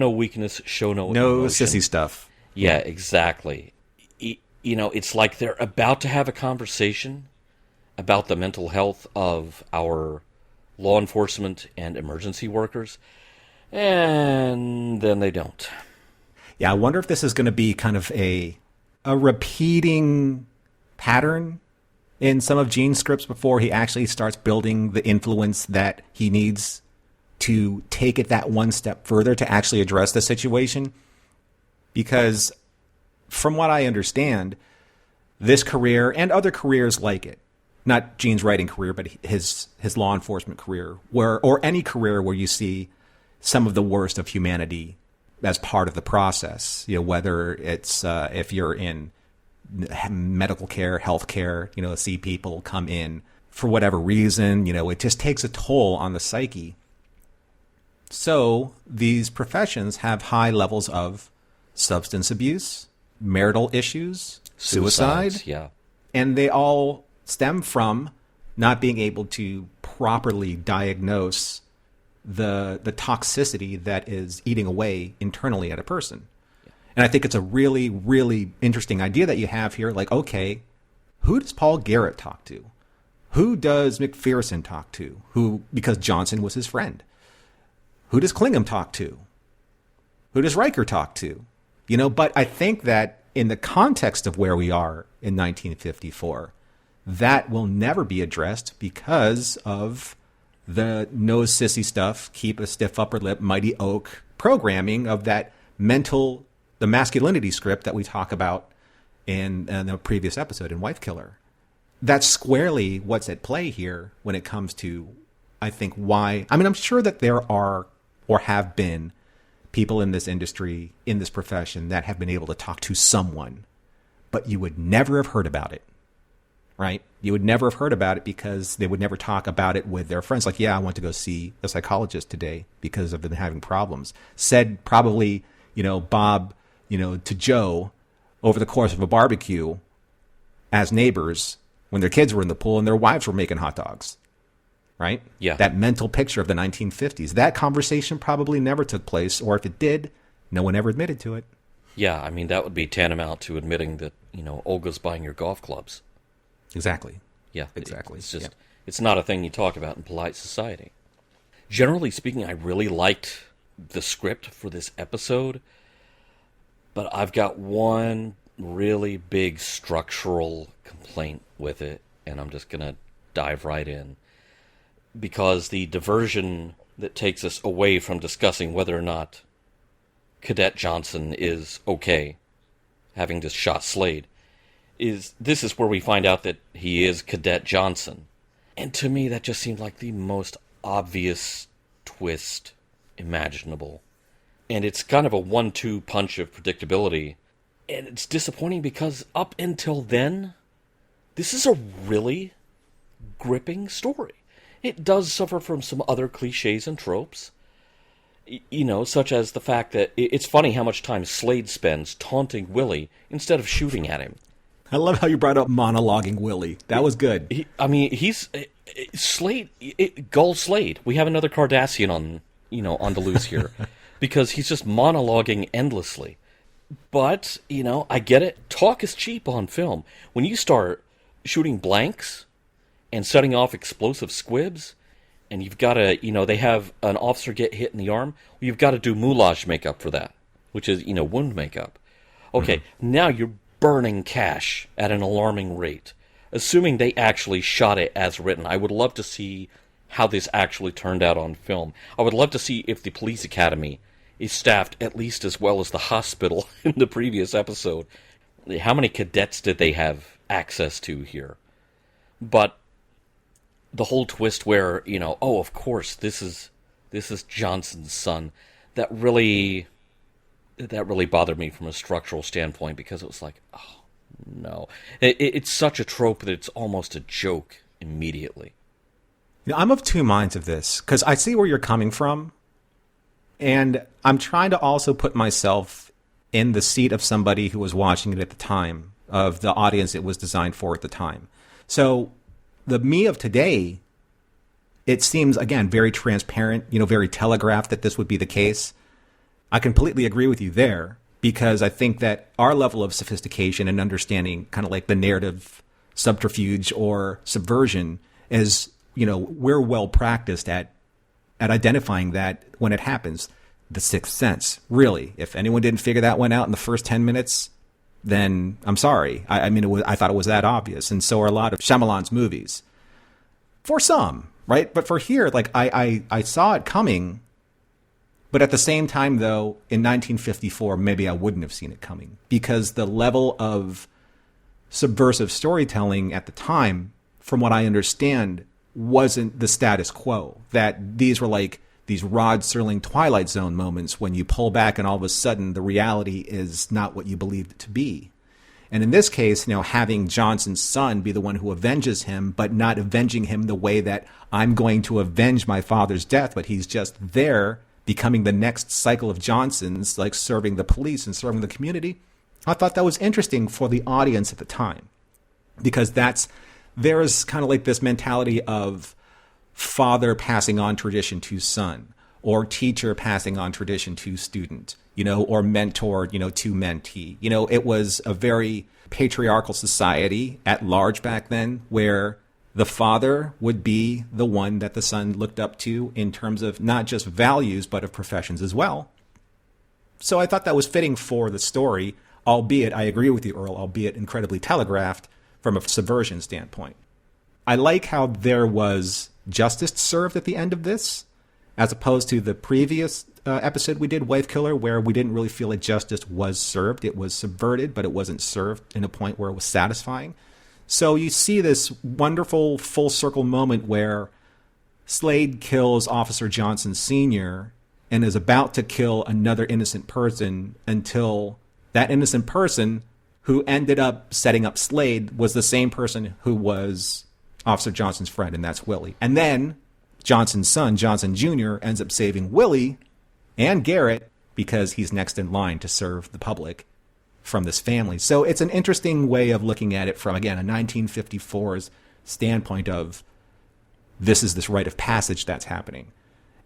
weakness, show no emotion. Sissy stuff. Yeah, exactly. It's like they're about to have a conversation about the mental health of our law enforcement and emergency workers, and then they don't. Yeah, I wonder if this is going to be kind of a repeating pattern in some of Gene's scripts before he actually starts building the influence that he needs to take it that one step further to actually address the situation. Because from what I understand, this career and other careers like it, not Gene's writing career, but his law enforcement career, or any career where you see some of the worst of humanity as part of the process, whether it's if you're in medical care, health care, see people come in for whatever reason, it just takes a toll on the psyche. So these professions have high levels of substance abuse, marital issues, suicide, yeah. And they all stem from not being able to properly diagnose the toxicity that is eating away internally at a person. And I think it's a really, really interesting idea that you have here. Like, okay, who does Paul Garrett talk to? Who does MacPherson talk to? Because Johnson was his friend. Who does Klingham talk to? Who does Riker talk to? But I think that in the context of where we are in 1954, that will never be addressed because of the no sissy stuff, keep a stiff upper lip, mighty oak programming of that the masculinity script that we talk about in the previous episode in Wife Killer. That's squarely what's at play here when it comes to, I think, why. I mean, I'm sure that there are or have been people in this industry, in this profession, that have been able to talk to someone, but you would never have heard about it, right? You would never have heard about it because they would never talk about it with their friends. Like, yeah, I went to go see a psychologist today because I've been having problems. Said probably, Bob, to Joe over the course of a barbecue as neighbors when their kids were in the pool and their wives were making hot dogs, right? Yeah. That mental picture of the 1950s. That conversation probably never took place, or if it did, no one ever admitted to it. Yeah, I mean, that would be tantamount to admitting that, Olga's buying your golf clubs. Exactly. Yeah, exactly. It's just, It's not a thing you talk about in polite society. Generally speaking, I really liked the script for this episode, but I've got one really big structural complaint with it, and I'm just going to dive right in. Because the diversion that takes us away from discussing whether or not Cadet Johnson is okay, having just shot Slade, this is where we find out that he is Cadet Johnson. And to me, that just seemed like the most obvious twist imaginable. And it's kind of a 1-2 punch of predictability. And it's disappointing because up until then, this is a really gripping story. It does suffer from some other cliches and tropes. You know, such as the fact that it's funny how much time Slade spends taunting Willie instead of shooting at him. I love how you brought up monologuing Willie. That was good. He's Slade, Gull Slade. We have another Cardassian on the loose here because he's just monologuing endlessly. But, I get it. Talk is cheap on film. When you start shooting blanks and setting off explosive squibs, and you've got to, they have an officer get hit in the arm, well, you've got to do moulage makeup for that, which is, wound makeup. Okay, Now you're burning cash at an alarming rate. Assuming they actually shot it as written, I would love to see how this actually turned out on film. I would love to see if the police academy is staffed at least as well as the hospital in the previous episode. How many cadets did they have access to here? But the whole twist where, of course, this is Johnson's son, that really bothered me from a structural standpoint because it was like, oh, no. It's such a trope that it's almost a joke immediately. I'm of two minds of this because I see where you're coming from. And I'm trying to also put myself in the seat of somebody who was watching it at the time, of the audience it was designed for at the time. So the me of today, it seems, again, very transparent, very telegraphed that this would be the case. I completely agree with you there because I think that our level of sophistication and understanding kind of like the narrative subterfuge or subversion is, we're well practiced at identifying that when it happens. The Sixth Sense, really. If anyone didn't figure that one out in the first 10 minutes, then I'm sorry. I thought it was that obvious. And so are a lot of Shyamalan's movies. For some, right? But for here, like I saw it coming. But at the same time, though, in 1954, maybe I wouldn't have seen it coming because the level of subversive storytelling at the time, from what I understand, wasn't the status quo. That these were like these Rod Serling Twilight Zone moments when you pull back and all of a sudden the reality is not what you believed it to be. And in this case, having Johnson's son be the one who avenges him, but not avenging him the way that I'm going to avenge my father's death, but he's just there becoming the next cycle of Johnsons, like serving the police and serving the community. I thought that was interesting for the audience at the time because there is kind of like this mentality of father passing on tradition to son, or teacher passing on tradition to student, or mentor, to mentee. It was a very patriarchal society at large back then where the father would be the one that the son looked up to in terms of not just values, but of professions as well. So I thought that was fitting for the story, albeit, I agree with you, Earl, albeit incredibly telegraphed from a subversion standpoint. I like how there was justice served at the end of this, as opposed to the previous episode we did, Wife Killer, where we didn't really feel like justice was served. It was subverted, but it wasn't served in a point where it was satisfying. So you see this wonderful full circle moment where Slade kills Officer Johnson Sr. and is about to kill another innocent person until that innocent person who ended up setting up Slade was the same person who was Officer Johnson's friend, and that's Willie. And then Johnson's son, Johnson Jr., ends up saving Willie and Garrett because he's next in line to serve the public from this family. So it's an interesting way of looking at it from, again, a 1954's standpoint of this is this rite of passage that's happening.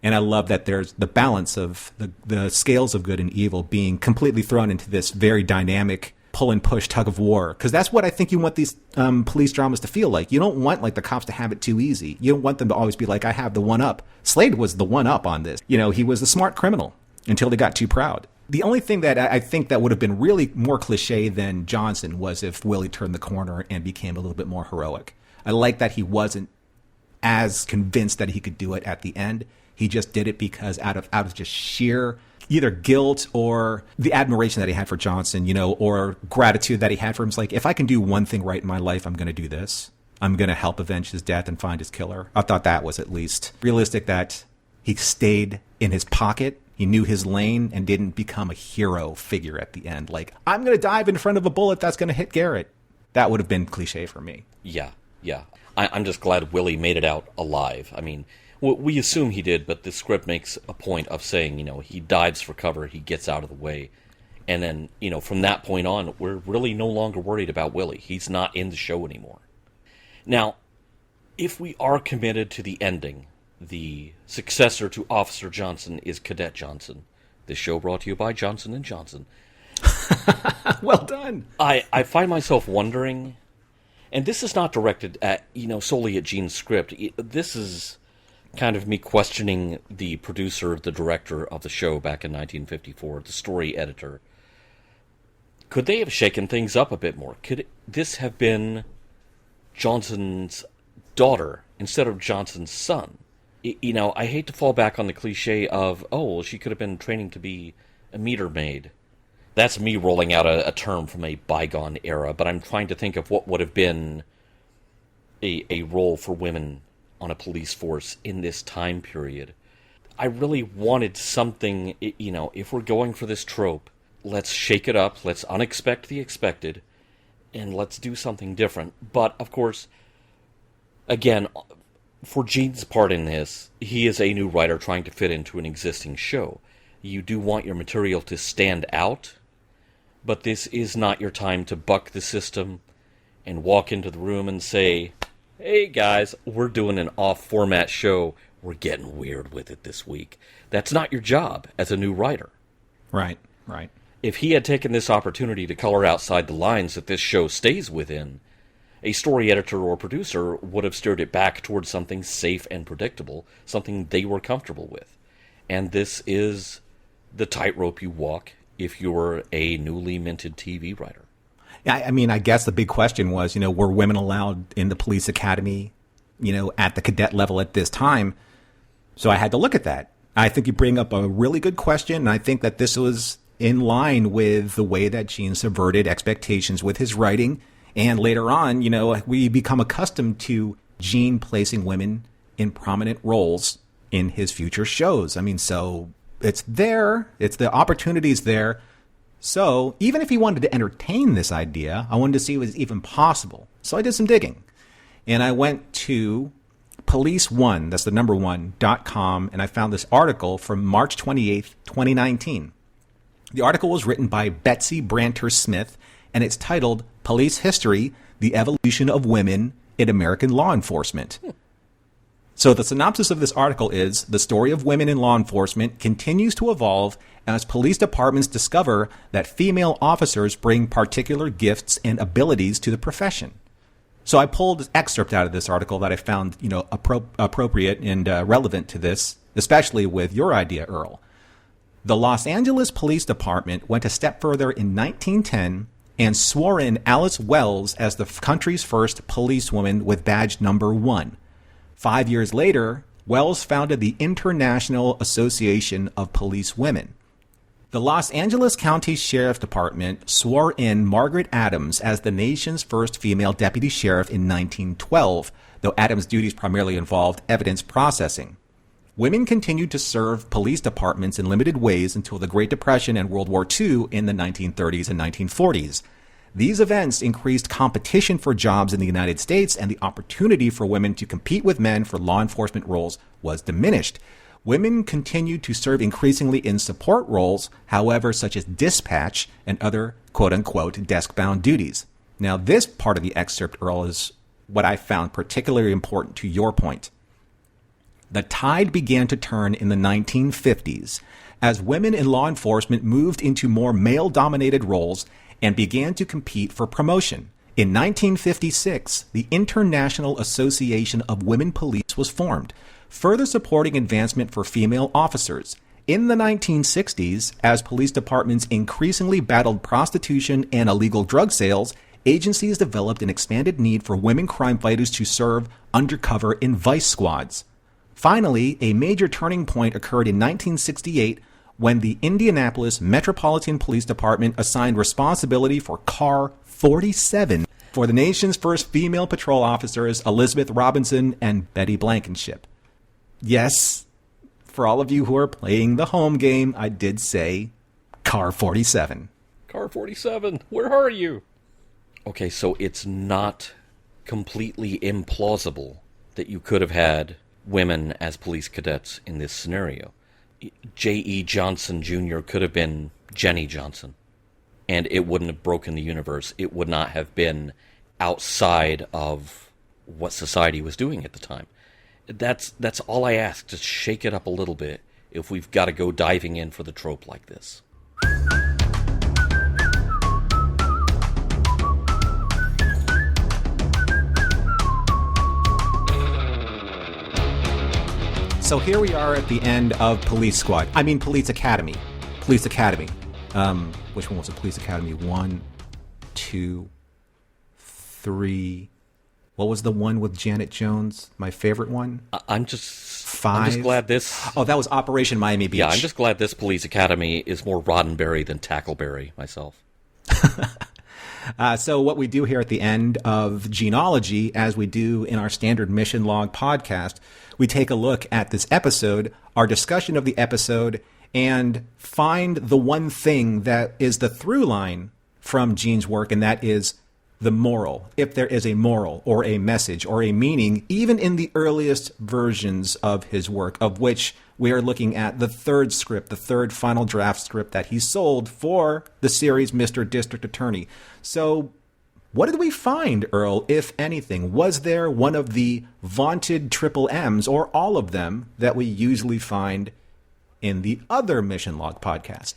And I love that there's the balance of the scales of good and evil being completely thrown into this very dynamic pull and push tug of war, because that's what I think you want these police dramas to feel like. You don't want like the cops to have it too easy. You don't want them to always be like, I have the one up. Slade was the one up on this. He was the smart criminal until they got too proud. The only thing that I think that would have been really more cliche than Johnson was if Willie turned the corner and became a little bit more heroic. I like that he wasn't as convinced that he could do it at the end. He just did it because out of just sheer either guilt or the admiration that he had for Johnson, or gratitude that he had for him. It's like, if I can do one thing right in my life, I'm going to do this. I'm going to help avenge his death and find his killer. I thought that was at least realistic, that he stayed in his pocket. He knew his lane and didn't become a hero figure at the end. Like, I'm going to dive in front of a bullet that's going to hit Garrett. That would have been cliche for me. Yeah. I'm just glad Willie made it out alive. I mean, we assume he did, but the script makes a point of saying, he dives for cover, he gets out of the way. And then, from that point on, we're really no longer worried about Willie. He's not in the show anymore. Now, if we are committed to the ending, the successor to Officer Johnson is Cadet Johnson. This show brought to you by Johnson & Johnson. Well done. I find myself wondering, and this is not directed at, solely at Gene's script. This is kind of me questioning the producer, the director of the show back in 1954, the story editor. Could they have shaken things up a bit more? Could this have been Johnson's daughter instead of Johnson's son? I hate to fall back on the cliche of, she could have been training to be a meter maid. That's me rolling out a term from a bygone era, but I'm trying to think of what would have been a role for women on a police force in this time period. I really wanted something, if we're going for this trope, let's shake it up, let's unexpect the expected, and let's do something different. But, of course, again, for Gene's part in this, he is a new writer trying to fit into an existing show. You do want your material to stand out, but this is not your time to buck the system and walk into the room and say, hey guys, we're doing an off-format show, we're getting weird with it this week. That's not your job as a new writer. Right. If he had taken this opportunity to color outside the lines that this show stays within, a story editor or producer would have steered it back towards something safe and predictable, something they were comfortable with. And this is the tightrope you walk if you're a newly minted TV writer. Yeah, I mean, I guess the big question was, were women allowed in the police academy, at the cadet level at this time? So I had to look at that. I think you bring up a really good question, and I think that this was in line with the way that Gene subverted expectations with his writing. And later on, we become accustomed to Gene placing women in prominent roles in his future shows. I mean, so it's there. It's the opportunities there. So even if he wanted to entertain this idea, I wanted to see if it was even possible. So I did some digging. And I went to police1, that's the number 1.com, and I found this article from March 28th, 2019. The article was written by Betsy Branter Smith, and it's titled Police History, The Evolution of Women in American Law Enforcement. So the synopsis of this article is, the story of women in law enforcement continues to evolve as police departments discover that female officers bring particular gifts and abilities to the profession. So I pulled an excerpt out of this article that I found, appropriate and relevant to this, especially with your idea, Earl. The Los Angeles Police Department went a step further in 1910 and swore in Alice Wells as the country's first policewoman with badge number 1. 5 years later, Wells founded the International Association of Police Women. The Los Angeles County Sheriff's Department swore in Margaret Adams as the nation's first female deputy sheriff in 1912, though Adams' duties primarily involved evidence processing. Women continued to serve police departments in limited ways until the Great Depression and World War II in the 1930s and 1940s. These events increased competition for jobs in the United States, and the opportunity for women to compete with men for law enforcement roles was diminished. Women continued to serve increasingly in support roles, however, such as dispatch and other quote-unquote desk-bound duties. Now, this part of the excerpt, Earl, is what I found particularly important to your point. The tide began to turn in the 1950s as women in law enforcement moved into more male-dominated roles and began to compete for promotion. In 1956, the International Association of Women Police was formed, further supporting advancement for female officers. In the 1960s, as police departments increasingly battled prostitution and illegal drug sales, agencies developed an expanded need for women crime fighters to serve undercover in vice squads. Finally, a major turning point occurred in 1968 when the Indianapolis Metropolitan Police Department assigned responsibility for Car 47 for the nation's first female patrol officers, Elizabeth Robinson and Betty Blankenship. Yes, for all of you who are playing the home game, I did say Car 47. Car 47, where are you? Okay, so it's not completely implausible that you could have had women as police cadets in this scenario. J.E. Johnson Jr. could have been Jenny Johnson, and it wouldn't have broken the universe. It would not have been outside of what society was doing at the time. That's all I ask. Just shake it up a little bit if we've got to go diving in for the trope like this. So here we are at the end of Police Academy. Police Academy. Which one was it? Police Academy 1, 2, 3. What was the one with Janet Jones? My favorite one? I'm just 5. I'm just glad this... Oh, that was Operation Miami Beach. Yeah, I'm just glad this Police Academy is more Roddenberry than Tackleberry myself. So what we do here at the end of Gene-ology, as we do in our standard mission log podcast, we take a look at this episode, our discussion of the episode, and find the one thing that is the through line from Gene's work, and that is the moral. If there is a moral or a message or a meaning, even in the earliest versions of his work, of which we are looking at the third script, the third final draft script that he sold for the series Mr. District Attorney. So what did we find, Earl, if anything? Was there one of the vaunted triple M's, or all of them, that we usually find in the other Mission Log podcast?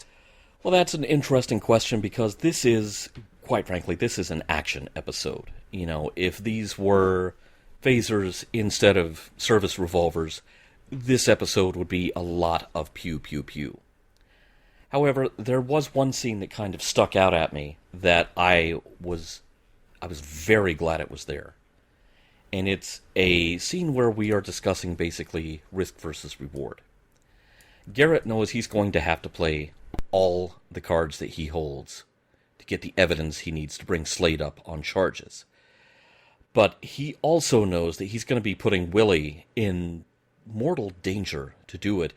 Well, that's an interesting question, because this is, quite frankly, this is an action episode. You know, if these were phasers instead of service revolvers, this episode would be a lot of pew, pew, pew. However, there was one scene that kind of stuck out at me that I was very glad it was there. And it's a scene where we are discussing basically risk versus reward. Garrett knows he's going to have to play all the cards that he holds to get the evidence he needs to bring Slade up on charges. But he also knows that he's going to be putting Willie in mortal danger to do it,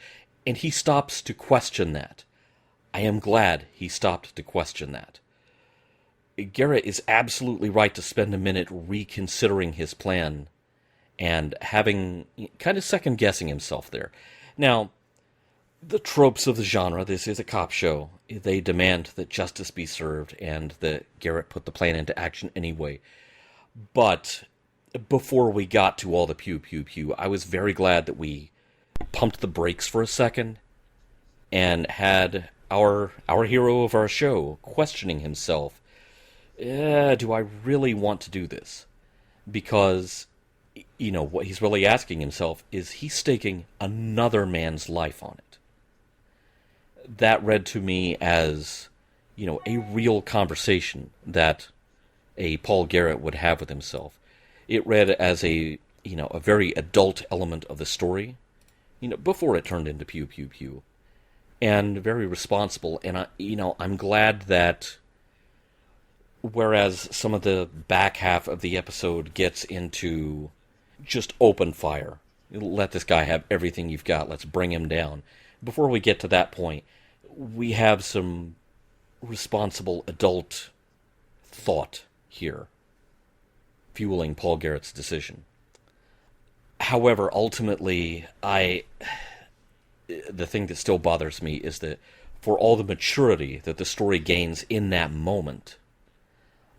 and he stops to question that. I am glad he stopped to question that. Garrett is absolutely right to spend a minute reconsidering his plan and having kind of second-guessing himself there. Now, the tropes of the genre, this is a cop show. They demand that justice be served and that Garrett put the plan into action anyway. But before we got to all the pew, pew, pew, I was very glad that we pumped the brakes for a second and had our hero of our show questioning himself. Do I really want to do this? Because, you know, what he's really asking himself is he's staking another man's life on it. That read to me as, you know, a real conversation that a Paul Garrett would have with himself. It read as a very adult element of the story, before it turned into pew, pew, pew. And very responsible. And, I'm glad that whereas some of the back half of the episode gets into just open fire, let this guy have everything you've got, let's bring him down. Before we get to that point, we have some responsible adult thought here, fueling Paul Garrett's decision. However, ultimately, the thing that still bothers me is that for all the maturity that the story gains in that moment,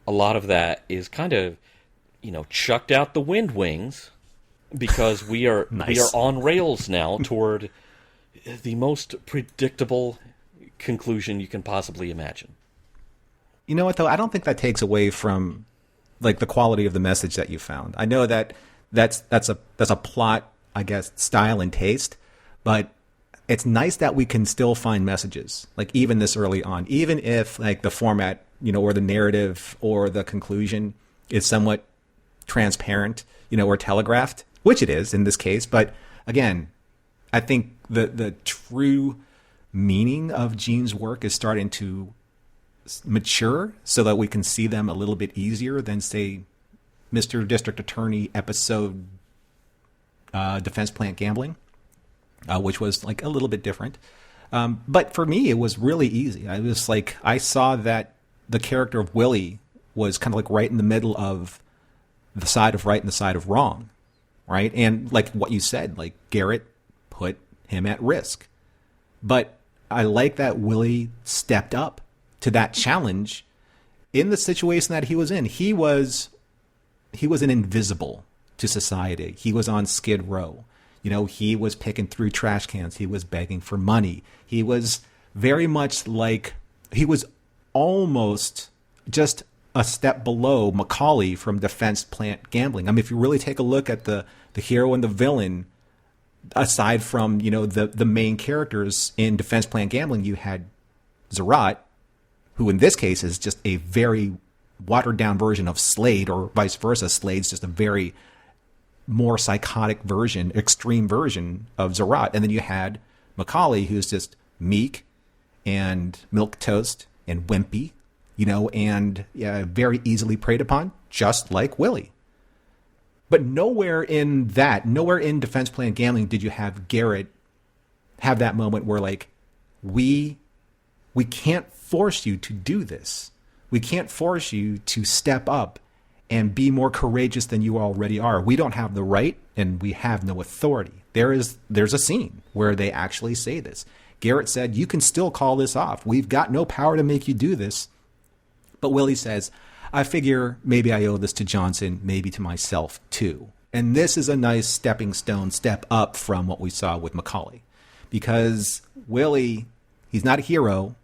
a lot of that is kind of, chucked out the wind wings, because we are Nice. We are on rails now toward the most predictable conclusion you can possibly imagine. You know what, though? I don't think that takes away from the quality of the message that you found. I know that that's a plot, I guess, style and taste, but it's nice that we can still find messages, even this early on, even if the format, or the narrative or the conclusion is somewhat transparent, or telegraphed, which it is in this case. But again, I think the true meaning of Gene's work is starting to mature so that we can see them a little bit easier than, say, Mr. District Attorney episode Defense Plant Gambling, which was like a little bit different. But for me, it was really easy. I was like, I saw that the character of Willie was kind of like right in the middle of the side of right and the side of wrong, right? And like what you said, like Garrett put him at risk. But I like that Willie stepped up to that challenge in the situation that he was in. He was an invisible to society. He was on Skid Row. You know, he was picking through trash cans. He was begging for money. He was very much like, he was almost just a step below Macaulay from Defense Plant Gambling. I mean, if you really take a look at the hero and the villain, aside from, you know, the main characters in Defense Plant Gambling, you had Zerat, who in this case is just a very watered down version of Slade, or vice versa. Slade's just a very more psychotic version, extreme version of Zerat. And then you had Macaulay, who's just meek and milquetoast and wimpy, you know, and very easily preyed upon, just like Willie. But nowhere in Defense Plant Gambling did you have Garrett have that moment where, like, we can't force you to do this. We can't force you to step up and be more courageous than you already are. We don't have the right, and we have no authority. There's a scene where they actually say this. Garrett said, you can still call this off. We've got no power to make you do this. But Willie says, I figure maybe I owe this to Johnson, maybe to myself too. And this is a nice stepping stone, step up from what we saw with Macaulay. Because Willie, he's not a hero.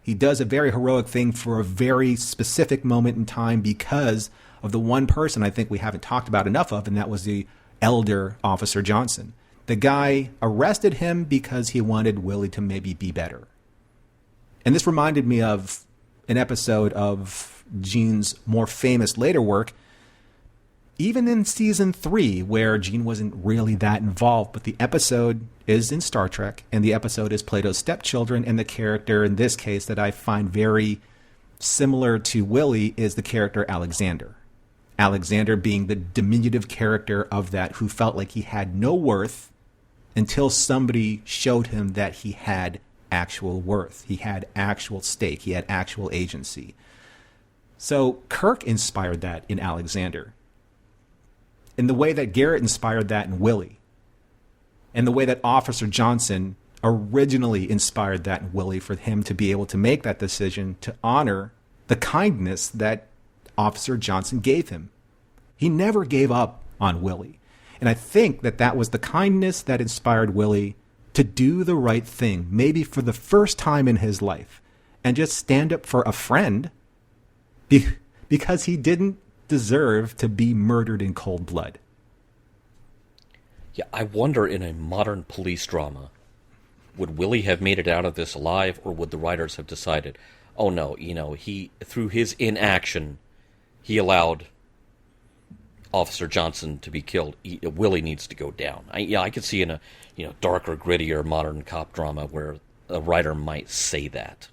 He does a very heroic thing for a very specific moment in time because of the one person I think we haven't talked about enough of, and that was the elder Officer Johnson. The guy arrested him because he wanted Willie to maybe be better. And this reminded me of an episode of Gene's more famous later work, even in season 3, where Gene wasn't really that involved, but the episode is in Star Trek, and the episode is Plato's Stepchildren, and the character in this case that I find very similar to Willie is the character Alexander. Alexander being the diminutive character of that, who felt like he had no worth until somebody showed him that he had actual worth. He had actual stake. He had actual agency. So Kirk inspired that in Alexander, in the way that Garrett inspired that in Willie, and the way that Officer Johnson originally inspired that in Willie, for him to be able to make that decision to honor the kindness that Officer Johnson gave him. He never gave up on Willie. And I think that that was the kindness that inspired Willie to do the right thing, maybe for the first time in his life, and just stand up for a friend because he didn't deserve to be murdered in cold blood. Yeah, I wonder, in a modern police drama, would Willie have made it out of this alive, or would the writers have decided, oh no, you know, he, through his inaction, he allowed Officer Johnson to be killed. Willie needs to go down. I could see in a darker, grittier modern cop drama where a writer might say that.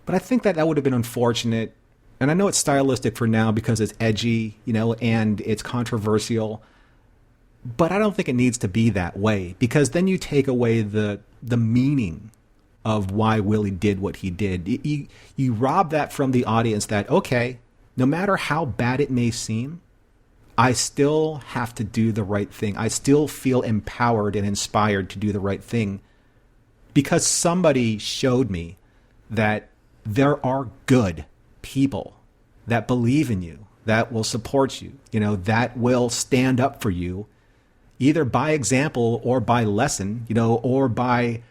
But I think that would have been unfortunate. And I know it's stylistic for now because it's edgy, and it's controversial. But I don't think it needs to be that way, because then you take away the meaning of why Willie did what he did. You rob that from the audience that, okay, no matter how bad it may seem, I still have to do the right thing. I still feel empowered and inspired to do the right thing because somebody showed me that there are good people that believe in you, that will support you, that will stand up for you, either by example or by lesson, or by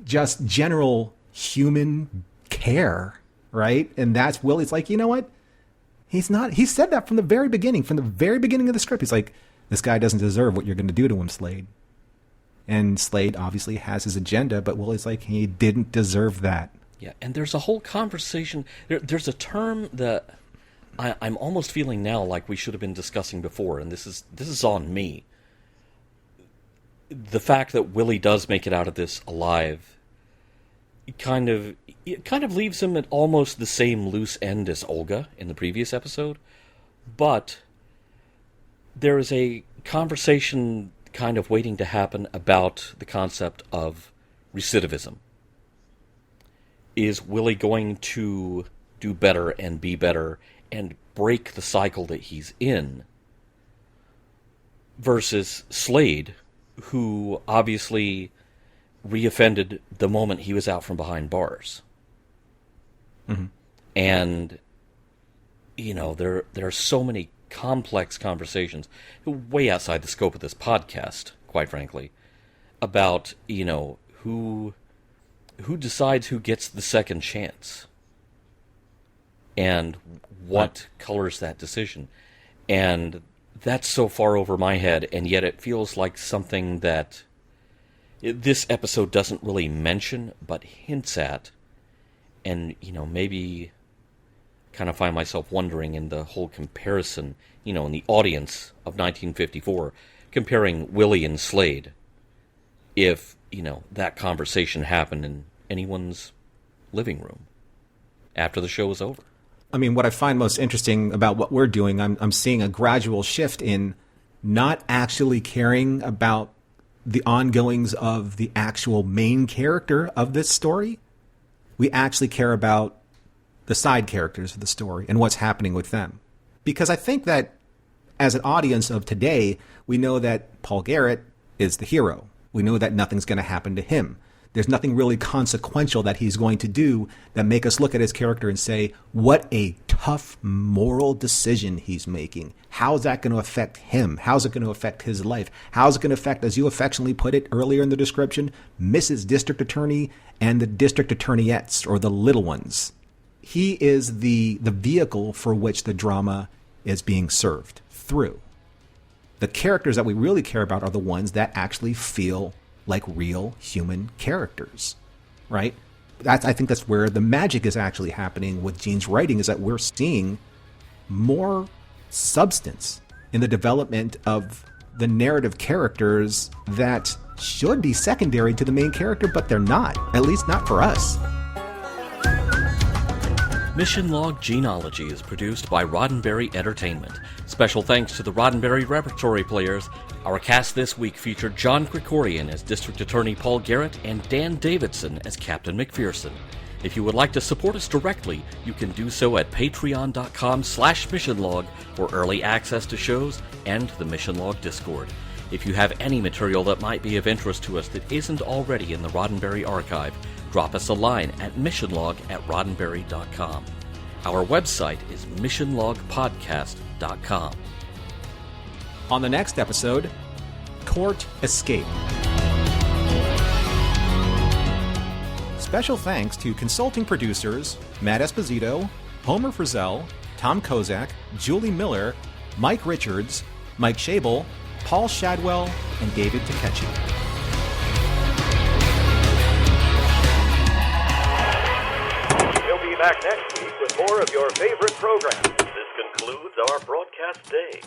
just general human care, right? And that's Willie's like, you know what? He said that from the very beginning of the script. He's like, this guy doesn't deserve what you're going to do to him, Slade. And Slade obviously has his agenda, but Willie's like, he didn't deserve that. Yeah, and there's a whole conversation. There's a term that I'm almost feeling now like we should have been discussing before, and this is on me. The fact that Willie does make it out of this alive it kind of leaves him at almost the same loose end as Olga in the previous episode, but there is a conversation kind of waiting to happen about the concept of recidivism. Is Willie going to do better and be better and break the cycle that he's in, versus Slade, who obviously reoffended the moment he was out from behind bars. Mm-hmm. And, you know, there are so many complex conversations, way outside the scope of this podcast, quite frankly, about, you know, who decides who gets the second chance, and what colors that decision. And that's so far over my head, and yet it feels like something that this episode doesn't really mention, but hints at, and, you know, maybe kind of find myself wondering in the whole comparison, you know, in the audience of 1954, comparing Willie and Slade, if, you know, that conversation happened in anyone's living room after the show was over. I mean, what I find most interesting about what we're doing, I'm seeing a gradual shift in not actually caring about the ongoings of the actual main character of this story. We actually care about the side characters of the story and what's happening with them. Because I think that as an audience of today, we know that Paul Garrett is the hero. We know that nothing's going to happen to him. There's nothing really consequential that he's going to do that make us look at his character and say, what a tough moral decision he's making. How's that going to affect him? How's it going to affect his life? How's it going to affect, as you affectionately put it earlier in the description, Mrs. District Attorney and the District Attorneyettes, or the little ones? He is the vehicle for which the drama is being served through. The characters that we really care about are the ones that actually feel like real human characters, right? I think that's where the magic is actually happening with Gene's writing, is that we're seeing more substance in the development of the narrative characters that should be secondary to the main character, but they're not, at least not for us. Mission Log Gene-ology is produced by Roddenberry Entertainment. Special thanks to the Roddenberry Repertory players. Our cast this week featured John Krikorian as District Attorney Paul Garrett and Dan Davidson as Captain MacPherson. If you would like to support us directly, you can do so at patreon.com/missionlog for early access to shows and the Mission Log Discord. If you have any material that might be of interest to us that isn't already in the Roddenberry archive, drop us a line at missionlog@roddenberry.com. Our website is missionlogpodcast.com. On the next episode, Court Escape. Special thanks to consulting producers Matt Esposito, Homer Frizzell, Tom Kozak, Julie Miller, Mike Richards, Mike Schabel, Paul Shadwell, and David Takechi. We'll be back next week with more of your favorite programs. This concludes our broadcast day.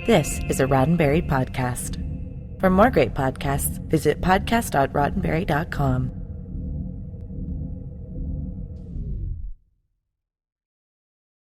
This is a Roddenberry podcast. For more great podcasts, visit podcast.roddenberry.com.